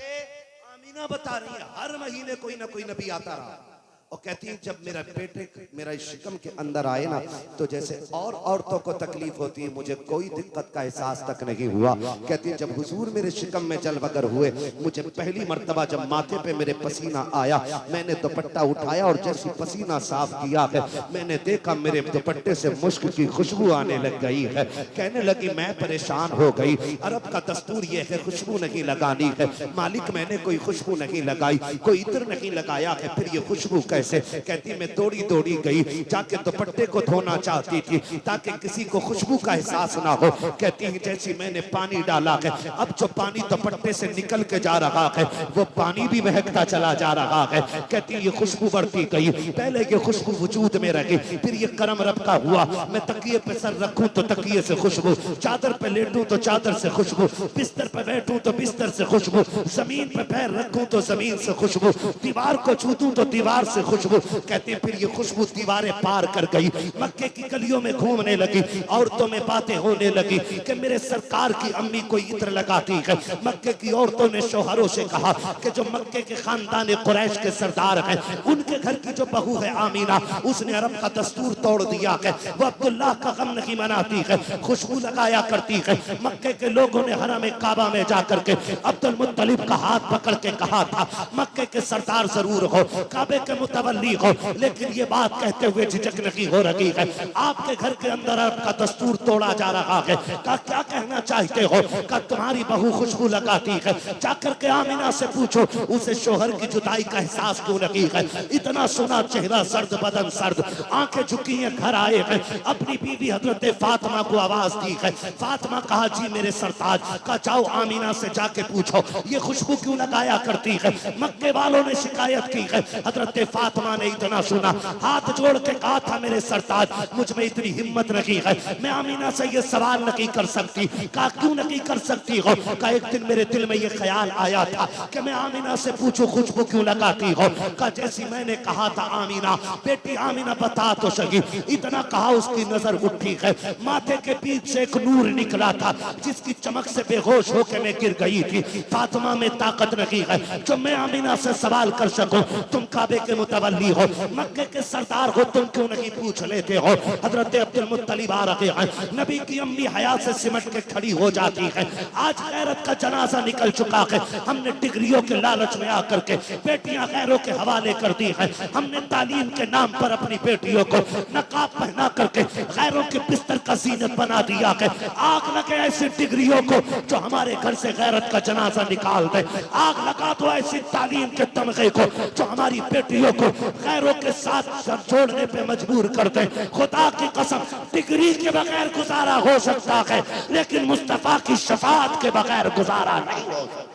आमीना बता रही है। हर महीने कोई ना कोई नबी आता रहा और कहती है जब मेरा बेटे मेरा शिकम के अंदर आए ना तो जैसे और औरतों को तकलीफ होती है मुझे कोई दिक्कत का एहसास तक नहीं हुआ। कहती है जब हुजूर मेरे शिकम में जलवगर हुए, मुझे पहली मर्तबा जब माथे पे मेरे पसीना आया, मैंने दुपट्टा उठाया और जैसे पसीना साफ किया है मैंने देखा मेरे दुपट्टे से मुश्क की खुशबू आने लग गई है। कहने लगी मैं परेशान हो गई, अरब का दस्तूर ये है खुशबू नहीं लगानी है, मालिक मैंने कोई खुशबू नहीं लगाई, कोई इत्र नहीं लगाया है, फिर ये खुशबू कैसे? कहती मैं दौड़ी दौड़ी गई, जाके दुपट्टे को धोना चाहती थी ताकि किसी को खुशबू का एहसास ना हो। कहती है जैसी मैंने पानी डाला है, अब जो पानी दुपट्टे से निकल के जा रहा है वो पानी भी महकता चला जा रहा है। कहती ये खुशबू बढ़ती गई, पहले ये खुशबू वजूद में रही, फिर ये करम रब का हुआ। मैं तकिए पे सर रखूं तो तकिए से खुशबू, चादर पे लेटूं तो चादर से खुशबू, बिस्तर पे बैठूं तो बिस्तर से खुशबू, जमीन पे पैर रखूं तो जमीन से खुशबू, दीवार को छूतूं तो दीवार से खुशबू। कहती फिर ये खुशबू दीवारें पार कर गई, मक्के की गलियों में घूमने लगी, औरतों में बातें होने लगी कि मेरे सरकार की अम्मी कोई इत्र लगाती है। मक्के की औरतों ने शौहरों से कहा कि जो मक्के के खानदान कुरैश के सरदार हैं उनके घर की जो बहू है आमीना, उसने अरब का दस्तूर तोड़ दिया है, वो अब्दुल्लाह का गम नहीं मनाती है, खुशबू लगाया करती है। मक्के के लोगों ने हरम काबा में जाकर के अब्दुल मुत्तलिब का हाथ पकड़ के कहा था मक्के के सरदार जरूर हो, काबे के मुतवल्ली हो, लेकिन ये बात कहते हुए झिझक नहीं हो रही है, आपके घर के अंदर अरब का दस्तूर तोड़ा जा रहा है। का क्या कहना चाहते हो? का तुम्हारी बहू खुशबू लगाती है, जाकर के आमिना से पूछो उसे शोहर की जुदाई का एहसास क्यों नहीं है। इतना सोना चेहरा, सर्द बदन सर्द, आंखें झुकी हैं, घर आए हैं, अपनी बीवी हजरत फातिमा को आवाज दी है। फातिमा कहा जी मेरे सरताज, का जाओ आमिना से जाके पूछो ये खुशबू क्यों लगाया करती है। मक्के वालों ने शिकायत की है। हजरत फातिमा ने इतना सुना, हाथ जोड़ के कहा था मेरे सरताज मुझ में इतनी हिम्मत नहीं है, मैं आमीना से ये सवाल नहीं कर सकती। कहा क्यों नहीं कर सकती हो? कहा एक दिन मेरे दिल में ये ख्याल आया था कि मैं आमीना से पूछूं खुशबू क्यों लगाती हो। कहा जैसी मैंने कहा था आमीना, बेटी आमीना बता तो सही। इतना कहा उसकी नजर उठी है, माथे के बीच से एक नूर निकला था जिसकी चमक से बेहोश होकर मैं गिर गई थी। फातिमा में ताकत नहीं है जो मैं आमीना से सवाल कर सकूं। तुम काबे के मुतवल्ली हो, मक्के के सरदार हो, तुम क्यों नहीं पूछ लेते हो? हजरत अब्दुल मुत्तलिब आ रहे हैं, नबी की अम्मी हयात से सिमट के खड़ी हो जाती है। आज गैरत का जनाजा निकल चुका है, हमने डिग्रियों के लालच में आकर के बेटियां गैरों के हवाले कर दी है। हमने तालीम के नाम पर अपनी बेटियों को नकाब पहना करके गैरों के बिस्तर का जीनत बना दिया है। आग लगे ऐसी डिग्रियों को जो हमारे घर से गैरत का जनाजा निकाल दे। आग लगा दो ऐसी तालीम के तमगे को जो हमारी बेटियों को गैरों के साथ जोड़ने पे मजबूर कर दे। खुदा की कसम डिग्री के बगैर गुजारा हो सकता है, लेकिन मुस्तफा की शफाअत के बगैर गुजारा नहीं हो सकता।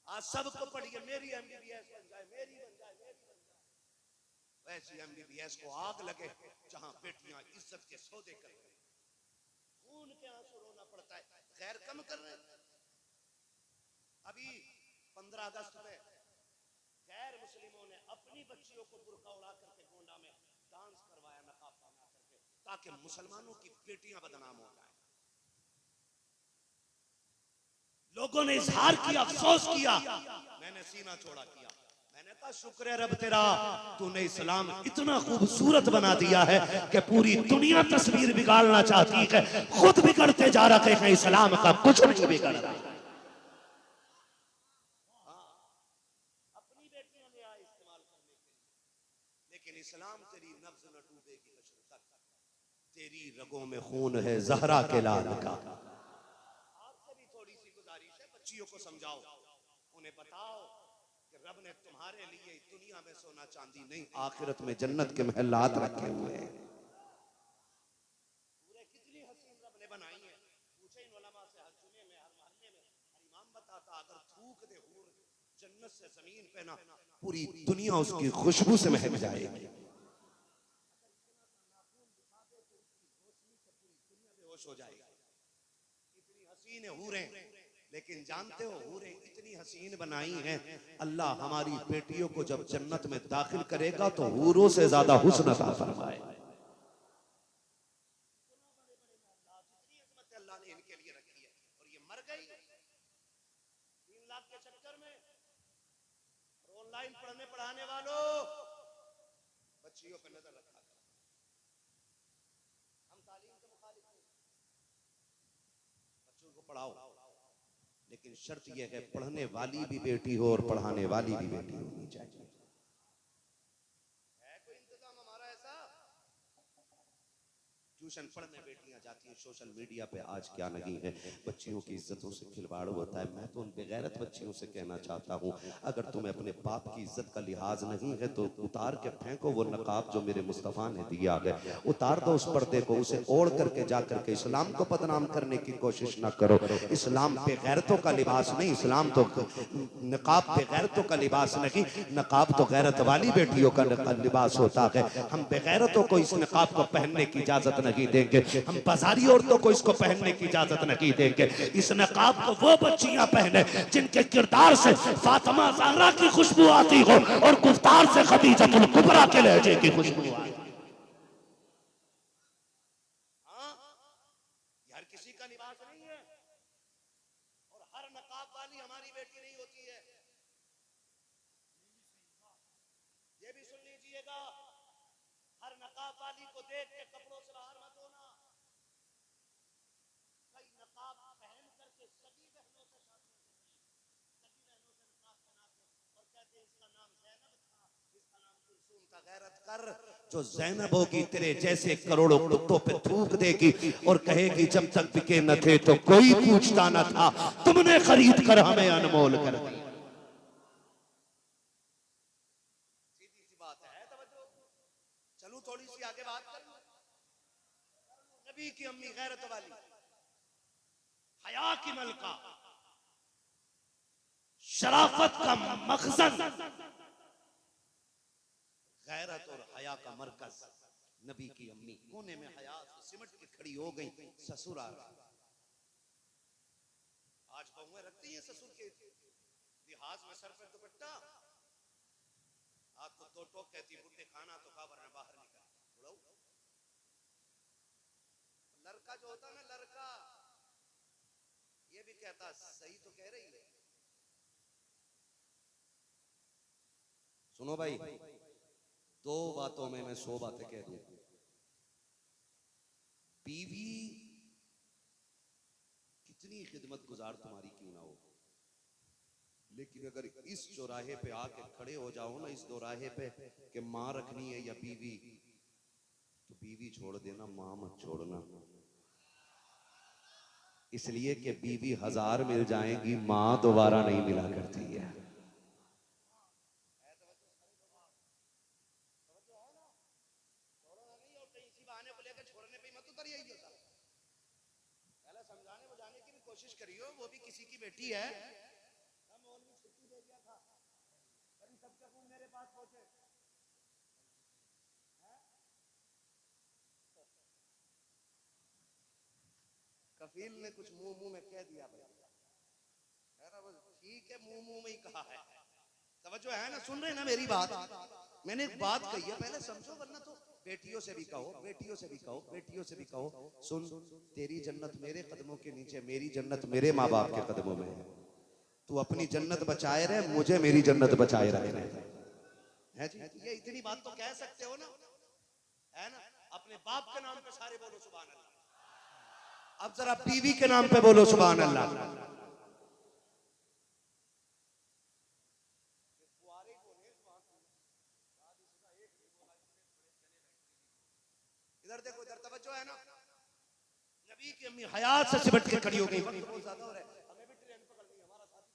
आज सबको पढ़िए मेरी एमबीबीएस बन जाए, मेरी बन जाए, मेरी बन जाए। वैसी एमबीबीएस को आग लगे जहां बेटियां इज्जत के सौदे कर रही, खून के आंसू रोना पड़ता है, गैर कम कर रहे हैं। अभी 15 अगस्त में गैर मुस्लिमों ने अपनी बच्चियों को बुर्का उड़ा करके गोंडा में डांस करवाया नकाब पहना करके, ताकि मुसलमानों की बेटियां बदनाम हो जाए। लोगों ने इजहार किया, अफसोस किया, मैंने सीना चौड़ा किया। मैंने कहा शुक्र है रब तेरा, तूने इस्लाम इतना खूबसूरत बना दिया है कि पूरी दुनिया तस्वीर बिगाड़ना चाहती है, खुद बिगड़ते जा रहे हैं, इस्लाम का कुछ नहीं बिगड़ रहा। अपनी बेटियां ले आए इस्तेमाल करने के लिए, लेकिन इस्लाम तेरी नब्ज न डूबेगी हश्र तक, तेरी रगों में खून है ज़हरा के लाल का। आपसे भी थोड़ी सी गुजारिश है, बच्चियों को समझाओ, उन्हें बताओ कि रब ने तुम्हारा तुम्हारे लिए दुनिया में सोना चांदी नहीं, आखिरत में जन्नत के महलात रखे हुए हैं। पूरे कितनी हसीन रब ने बनाई है। पूछे इन उलमा से, हर जुमे में, हर महल्ले में हर इमाम बताता, अगर थूक दे हूर जन्नत से जमीन पे ना, पूरी दुनिया उसकी खुशबू से महक जाएगी। बेहोश हो जाएगी। इतनी हसीन हूरें, लेकिन जानते हो हूरें इतनी हसीन बनाई हैं, अल्लाह हमारी बेटियों को जब जन्नत में दाखिल करेगा तो हूरों से ज्यादा हुस्न अता फरमाए। अल्लाह ने इनके लिए रखी है और ये मर गई 3 लाख के चक्कर में। ऑनलाइन पढ़ने पढ़ाने वालों, बच्चियों पर नजर रखा करो। हम तालीम के मुखालिफ नहीं, बच्चों को पढ़ाओ, लेकिन शर्त यह है पढ़ने वाली भी बेटी हो और पढ़ाने वाली भी बेटी होनी चाहिए। है कोई इंतजाम हमारा ऐसा? ट्यूशन पढ़ने बेटियां जाती हैं, सोशल मीडिया पे आज क्या नहीं है, बच्चियों की इज्जतों से खिलवाड़ होता है। मैं तो उन बेगैरत बच्चियों से कहना चाहता हूँ, अगर तुम्हें अपने बाप की इज्जत का लिहाज नहीं है तो उतार के फेंको वो नकाब जो मेरे मुस्तफ़ा ने दिया है, उतार दो उस पर्दे को, उसे ओढ़ करके जा करके इस्लाम को बदनाम करने की कोशिश ना करो। इस्लाम बेगैरतों का लिबास नहीं, इस्लाम तो नकाब बेगैरतों का लिबास नहीं, नकाब तो गैरत वाली बेटियों का लिबास होता है। हम बेगैरतों को इस नकाब को पहनने की इजाजत नहीं देंगे, हम बाजारी औरतों को इसको पहनने की इजाजत नहीं देंगे। इस नकाब को वो बच्चियां पहने जिनके किरदार से फातिमा ज़हरा की खुशबू आती हो और गुफ्तार से खदीजतुल कुबरा के लहजे की खुशबू आए। हर किसी का लिबास नहीं है और हर नकाब वाली हमारी बेटी नहीं होती है। ये भी सुन लीजिएगा, हर नकाब वाली को देख के कपड़ों से बाहर मत होना। कई नकाब पहन करके सगी बहनों से शादी करती है, सगी बहनों से नकाब पहनाते और कहते हैं इसका नाम ज़ैनब था, इसका नाम कुलसूम था। गैरत कर, जो ज़ैनब होगी तेरे जैसे करोड़ों कुत्तों पे थूक देगी और कहेगी जब तक बिके न थे तो कोई पूछता न था, तुमने खरीद कर हमें अनमोल कर दिया। चलूं थोड़ी सी आगे बात कर। नबी की अम्मी गैरत वाली, हया की मलका, शराफत का मखज़न, गैरत और हया का मरकज नबी की अम्मी कोने में हया सिमट के खड़ी हो गई। ससुर आ रहा, आज बहुएं रखती हैं ससुर के लिहाज में सर पर दुपट्टा, आपको तो टोक कहती बुढ़े खाना तो खा वरना बाहर निकल। लड़का जो होता है ना, लड़का ये भी कहता सही तो कह रही है। सुनो भाई, 2 बातों में मैं 100 बातें कह दूं। बीवी कितनी खिदमत गुजार तुम्हारी क्यों ना हो, लेकिन अगर इस चौराहे पे आके खड़े हो जाओ ना, इस दोराहे पे कि माँ रखनी है या बीवी, तो बीवी छोड़ देना, माँ मत छोड़ना। इसलिए कि बीवी 1000 मिल जाएंगी, माँ दोबारा नहीं मिला करती है। समझाने बुझाने की भी कोशिश करियो, वो भी किसी की बेटी है। छुट्टी दे दिया था, कभी सबके मुंह मेरे पास पहुंचे। कफील ने कुछ मुंह मुंह में कह दिया भाई, ठीक है, मुंह मुंह में ही कहा है। तवज्जो है ना, सुन रहे ना मेरी बात? मैंने एक बात कही है, पहले समझो, वरना तो बेटियों से भी कहो, बेटियों से भी कहो, बेटियों से भी कहो, सुन, तेरी जन्नत मेरे कदमों के नीचे, मेरी जन्नत मेरे माँ बाप के कदमों में है। तू अपनी जन्नत बचाए रहे, मुझे मेरी जन्नत बचाए रखना है जी। ये इतनी बात तो कह सकते हो ना, है ना? अपने बाप के नाम पे सारे बोलो सुभान अल्लाह। अब जरा बीवी के नाम पे बोलो सुभान अल्लाह। इधर देखो, इधर तवज्जो है ना। नबी की अम्मी हयात से सिमट के खड़ी हो गई। वक्त बहुत ज्यादा हो रहा है, हमें भी ट्रेन पकड़नी है, हमारा साथी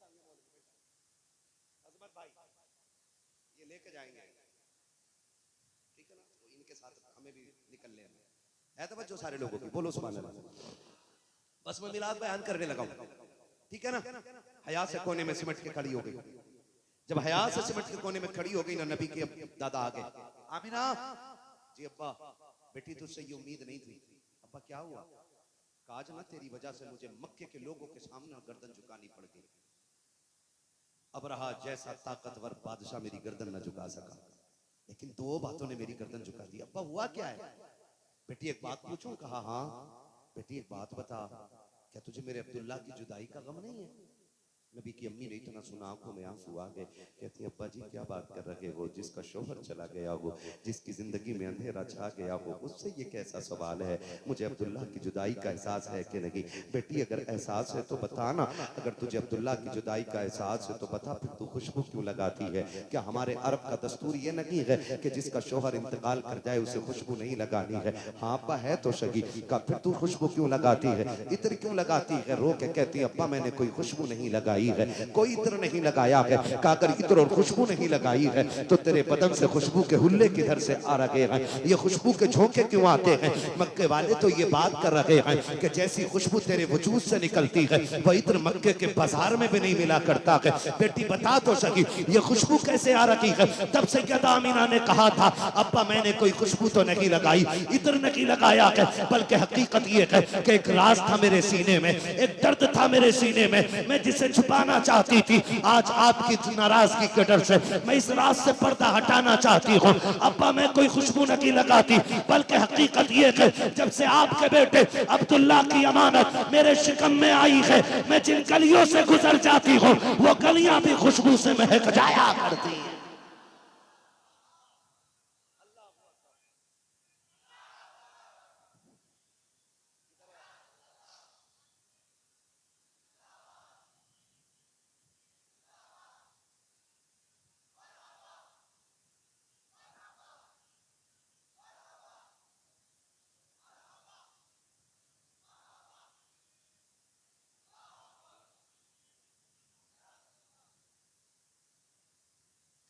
है तवज्जो सारे लोगों की, बोलो सुभान अल्लाह। बस मैं मिलाद बयान करने लगा हूं, ठीक है ना। हया से कोने में सिमट के खड़ी हो गई। जब हया से सिमट के कोने में खड़ी हो गई ना, नबी के दादा आ गए। आमिना जी अब्बा, बेटी तुझसे ये उम्मीद नहीं थी। अब्बा क्या हुआ? काज ना तेरी वजह से मुझे मक्के के लोगों के सामने गर्दन झुकानी पड़ गई। अब रहा जैसा ताकतवर बादशाह मेरी गर्दन न झुका सका, लेकिन दो बातों ने मेरी गर्दन झुका दी। अब्बा हुआ क्या है? बेटी एक बात पूछूं? कहा हाँ। बेटी एक बात बता, क्या तुझे मेरे अब्दुल्ला की जुदाई का गम नहीं है? नबी की अम्मी ने इतना सुना, आंखों में आंसू आ गए। कहती अब्बा जी क्या बात कर रहे हो? जिसका शोहर चला गया हो, जिसकी जिंदगी में अंधेरा छा गया हो, उससे ये कैसा सवाल है? मुझे अब्दुल्ला की जुदाई का एहसास है कि नहीं? बेटी अगर एहसास है तो बता ना। अगर तुझे अब्दुल्ला की जुदाई का एहसास है तो बता, फिर तू खुशबू क्यों लगाती है? क्या हमारे अरब का दस्तूर ये नहीं है कि जिसका शोहर इंतकाल कर जाए उसे खुशबू नहीं लगानी है? हाँ अब्बा है तो सही। का फिर तू खुशबू क्यों लगाती है? इत्र क्यों लगाती है? रो के कहती अब्बा मैंने कोई खुशबू नहीं लगाई है, कोई इत्र नहीं लगाया है। का अगर इत्र और खुशबू नहीं लगाई है तो तेरे बदन से खुशबू के हुल्ले किधर से आ रहे हैं? ये खुशबू के झोंके क्यों आते हैं? मक्के वाले तो ये बात कर रहे हैं कि जैसी खुशबू तेरे वजूद से निकलती है वह इत्र मक्के के बाजार में भी नहीं मिला करता है। बेटी बता तो सकी ये खुशबू कैसे आ रही है? तब से सैयदा आमिना ने कहा था अब्बा मैंने कोई खुशबू तो नहीं लगाई, इत्र नहीं लगाया है, बल्कि हकीकत ये है कि एक राज था मेरे सीने में, एक दर्द था मेरे सीने में, मैं जिसे छुपाना चाहती थी। आज आपकी नाराजगी के डर से मैं इस राज से पर्दा हटाना चाहती हूँ। अब्बा मैं कोई खुशबू नहीं लगाती, बल्कि हकीकत ये है जब से आपके बेटे अब्दुल्ला की अमानत मेरे शिकम में आई है, मैं जिन गलियों से गुजर जाती हूँ वो गलियां भी खुशबू से महक जाया करती हैं।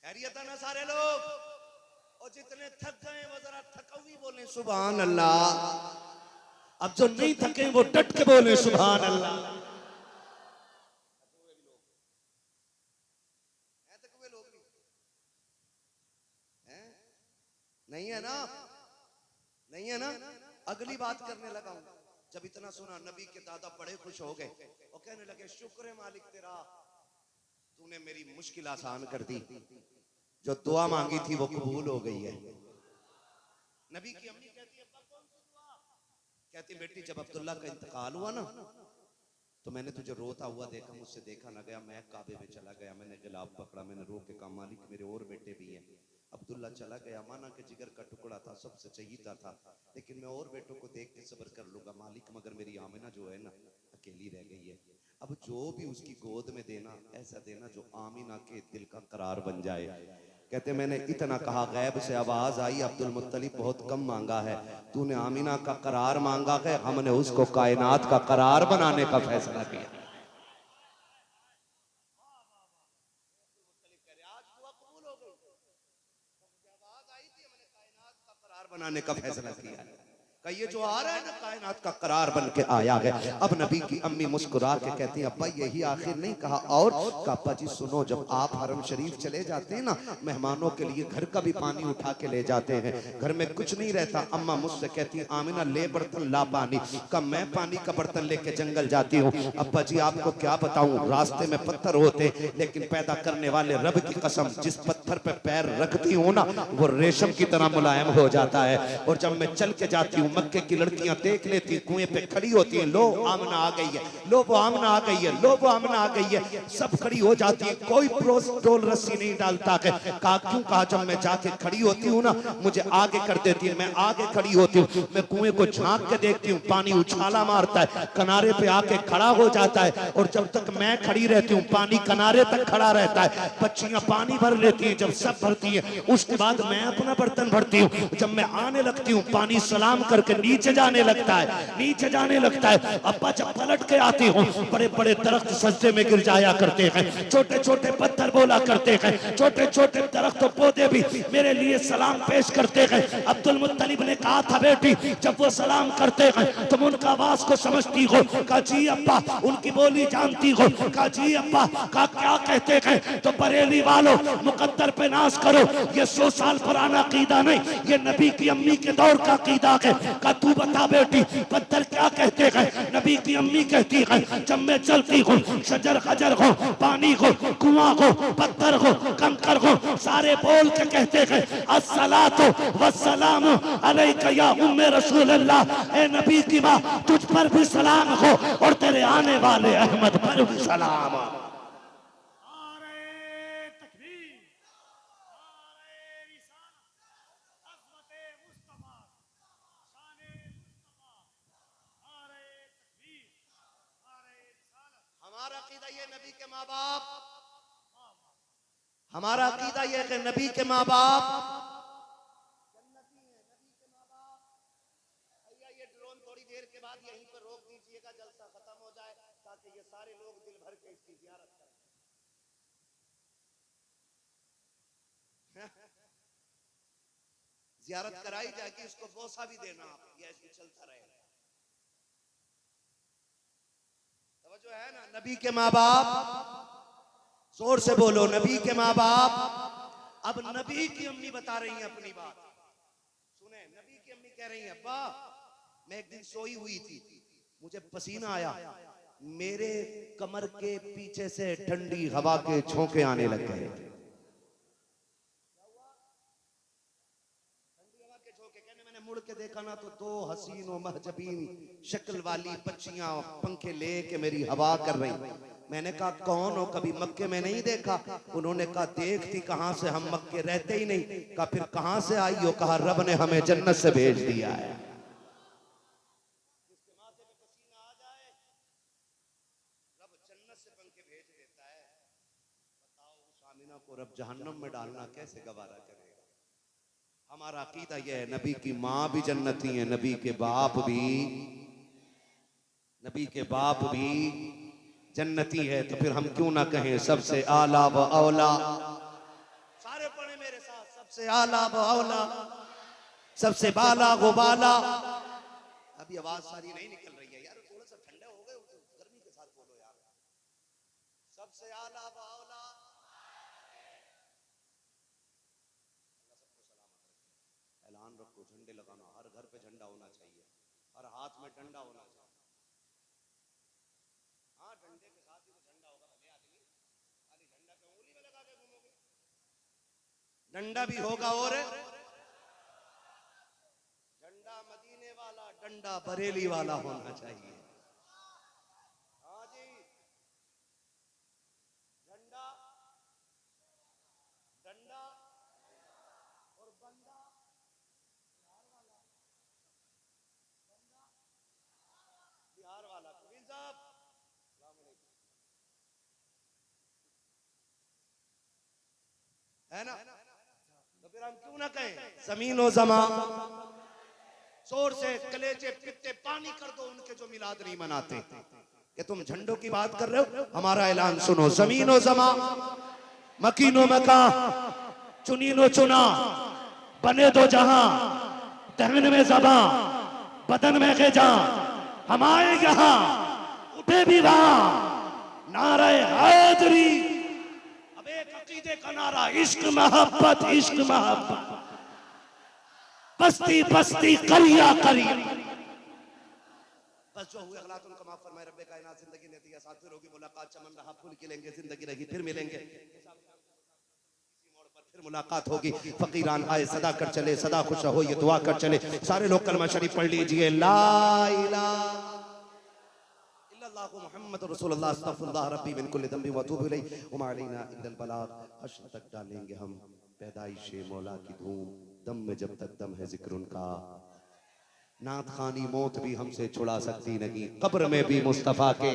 खैरियत है ना सारे लोग? और जितने थक गए वो जरा थकवी बोले सुभान अल्लाह। अब जो नहीं थके वो डट के बोले सुभान अल्लाह। थकवे लोग नहीं है ना? नहीं है ना? अगली बात करने लगा हूं। जब इतना सुना नबी के दादा बड़े खुश हो गए और कहने लगे शुक्र है मालिक तेरा, तूने मेरी मुश्किल आसान कर दी, जो दुआ मांगी थी वो कबूल हो गई है। नबी की अम्मी कहती अब्बा कौन सी दुआ? कहती बेटी जब अब्दुल्ला का इंतकाल हुआ ना तो मैंने तुझे रोता हुआ देखा, मुझसे देखा ना गया, मैं काबे में चला गया, मैंने गिलाब पकड़ा, मैंने रो के कहा मालिक मेरे और बेटे भी हैं। अब्दुल्ला चला गया, माना के जिगर का टुकड़ा था, सबसे चहीता था, लेकिन मैं और बेटों को देख के सब्र कर लूंगा मालिक, मगर मेरी आमिना जो है ना अकेली रह गई है। अब जो भी उसकी गोद में देना ऐसा देना जो आमिना के दिल का करार बन जाए। कहते मैंने इतना कहा, गैब से आवाज आई अब्दुल मुत्तलिब बहुत कम मांगा है, तूने आमिना का करार मांगा है, हमने उसको कायनात का करार बनाने का फैसला किया। बनाने का फैसला किया है। ये जो आ रहा है ना कायनात का करार बन के आया है। अब नबी की अम्मी मुस्कुरा के कहती है अब्बा यही आखिर नहीं कहा और का अब्बा जी सुनो, जब आप हरम शरीफ चले जाते हैं ना मेहमानों के लिए घर का भी पानी उठा के ले जाते हैं, घर में कुछ नहीं रहता। अम्मा मुझसे कहती है आमिना ले बर्तन ला पानी, कब मैं पानी का बर्तन लेके जंगल जाती हूँ। अब्बा जी आपको क्या बताऊं, रास्ते में पत्थर होते लेकिन पैदा करने वाले रब की कसम जिस पत्थर पे पैर रखती हूँ ना वो रेशम की तरह मुलायम हो जाता है। और जब मैं चल के जाती हूँ मक्के की लड़कियां देख लेती कुएं पे खड़ी होती हैं, लो आमना आ गई है, लो वो आमना आ गई है, लो वो आमना आ गई है, सब खड़ी हो जाती है, कोई टोल रस्सी नहीं डालता है। कहा क्यों? कहा जब मैं जाके खड़ी होती हूँ ना मुझे आगे कर देती है, मैं आगे खड़ी होती हूँ, मैं कुएं को झांक के देखती हूँ, पानी उछाला मारता है, किनारे पे आके खड़ा हो जाता है, और जब तक मैं खड़ी रहती हूँ पानी किनारे तक खड़ा रहता है। बच्चियां पानी भर लेती हैं, जब सब भरती है उसके बाद मैं अपना बर्तन भरती हूँ। जब मैं आने लगती हूँ पानी सलाम कर करके नीचे जाने लगता है, नीचे जाने लगता है। अब्बा जब पलट के आती हूँ, बड़े बड़े दरख्त सजदे में गिर जाया करते हैं, छोटे छोटे पत्थर बोला करते हैं, छोटे छोटे दरख्त पौधे भी मेरे लिए सलाम पेश करते हैं। अब्दुल मुत्तलिब ने कहा था, बेटी जब वो सलाम करते हैं तुम उनका आवाज को समझती हो? कहा जी अब्बा, उनकी बोली जानती हो? कहा जी अब्बा। कहा क्या कहते हैं? तो बरेली वालों, मुकद्दर पे नाज करो, ये 100 साल पुराना अकीदा नहीं, ये नबी की अम्मी के दौर का अकीदा है। कहा तू बता बेटी, पत्थर क्या कहते हैं? नबी की अम्मी कहती है, जब मैं चलती हूँ, शजर खजर हो, पानी हो, कुआं हो, पत्थर हो, कंकर हो, सारे बोल के कहते हैं अस्सलातु वस्सलामु अलैका या उम्मे रसूलल्लाह। ए नबी की माँ, तुझ पर भी सलाम हो और तेरे आने वाले अहमद पर भी सलाम। हमारा अकीदा ये नबी के माँ बाप, हमारा अकीदा ये कि नबी के माँ बाप जन्नती हैं, नबी के माँ बाप। भैया ये ड्रोन थोड़ी देर के बाद यहीं पर रोक दीजिएगा, जलसा खत्म हो जाए, ताकि ये सारे लोग दिल भर के इसकी ज़ियारत करें। ज़ियारत कराई जाएगी, इसको बोसा भी देना आप, ये ऐसे चलता रहेगा। जो है ना, नबी के माँ बाप, जोर से बोलो, नबी के माँ बाप। अब नबी की अम्मी बता रही हैं अपनी बात, सुने। नबी की अम्मी कह रही हैं, अब्बा मैं एक दिन सोई हुई थी, मुझे पसीना आया, मेरे कमर के पीछे से ठंडी हवा के झोंके आने लग गए। मैंने मुड़ के देखा ना तो 2 हसीन और महजबीन शक्ल वाली बच्चियां पंखे लेके मेरी हवा कर रही। मैंने कहा कौन हो, कभी मक्के में नहीं देखा? उन्होंने कहा देखती कहां से, हम मक्के रहते ही नहीं। कहा फिर कहां से आई हो? कहा रब ने हमें जन्नत से भेज दिया है। जिसके माथे पे पसीना आ जाए, रब जन्नत से पंखे भेज देता है। बताओ उस आमिना को रब जहन्नम में डालना कैसे गवारा करेगा? हमारा अकीदा यह है, नबी की माँ भी जन्नती है, नबी के बाप भी जन्नती है। तो फिर हम क्यों ना कहें सबसे आला व औला। सारे पढ़े मेरे साथ, सबसे आला व औला, सबसे बाला गो बाला। अभी आवाज सारी नहीं निकल रही है यार, थोड़ा सा ठंडे हो गए, गर्मी के साथ बोलो यार। सबसे आला व औला, ऐलान रखो, झंडे लगाना, हर घर पे झंडा होना चाहिए, हर हाथ में डंडा होना चाहिए। हाँ, डंडे के साथ ही तो झंडा होगा भले आदमी, खाली झंडा पे उंगली में लगा के घूमोगे? डंडा भी होगा, और झंडा मदीने वाला, डंडा बरेली वाला होना चाहिए। हाँ जी, झंडा, डंडा और बंदा बिहार वाला। कबीर साहब है ना, तो फिर हम क्यों ना कहें ज़मीन ओ ज़मा। जोर से कलेजे पित्ते पानी कर दो उनके जो मिलाद नहीं मनाते। कि तुम झंडों की बात कर रहे हो, हमारा ऐलान सुनो, ज़मीन ओ ज़मा, मकीनो मका, चुनीनो चुना, बने दो जहां, दहन में ज़बा, बदन में ग़िज़ा, हम आए यहाँ, उठे भी वहां, नारे हैदरी। अब एक अकीदे का नारा, इश्क मोहब्बत, इश्क मोहब्बत, बस्ती बस्ती करिया करिया। बस जो हुए अगला उनका माफ फरमाए रब्बे कायनात। जिंदगी ने दिया साथ, फिर होगी मुलाकात, चमन रहा फूल खिलेंगे, जिंदगी रही फिर मिलेंगे, फिर मुलाकात होगी। फकीरान आए सदा कर चले, सदा खुश रहो ये दुआ कर चले। सारे लोग कलमा शरीफ पढ़ लीजिए, ला इलाहा इल्लल्लाहु मुहम्मदुर रसूलुल्लाह, अस्तगफिरुल्लाह रब्बी मिन कुल्ली ज़ंबि व अतूबु इलैहि व मा अलैना इल्लल बलाग। हश्र तक डालेंगे हम पैदाइशे मौला की धूम, दम में जब तक दम है जिक्र उनका। नात खानी मौत भी हमसे छुड़ा सकती नहीं, कब्र में भी मुस्तफ़ा के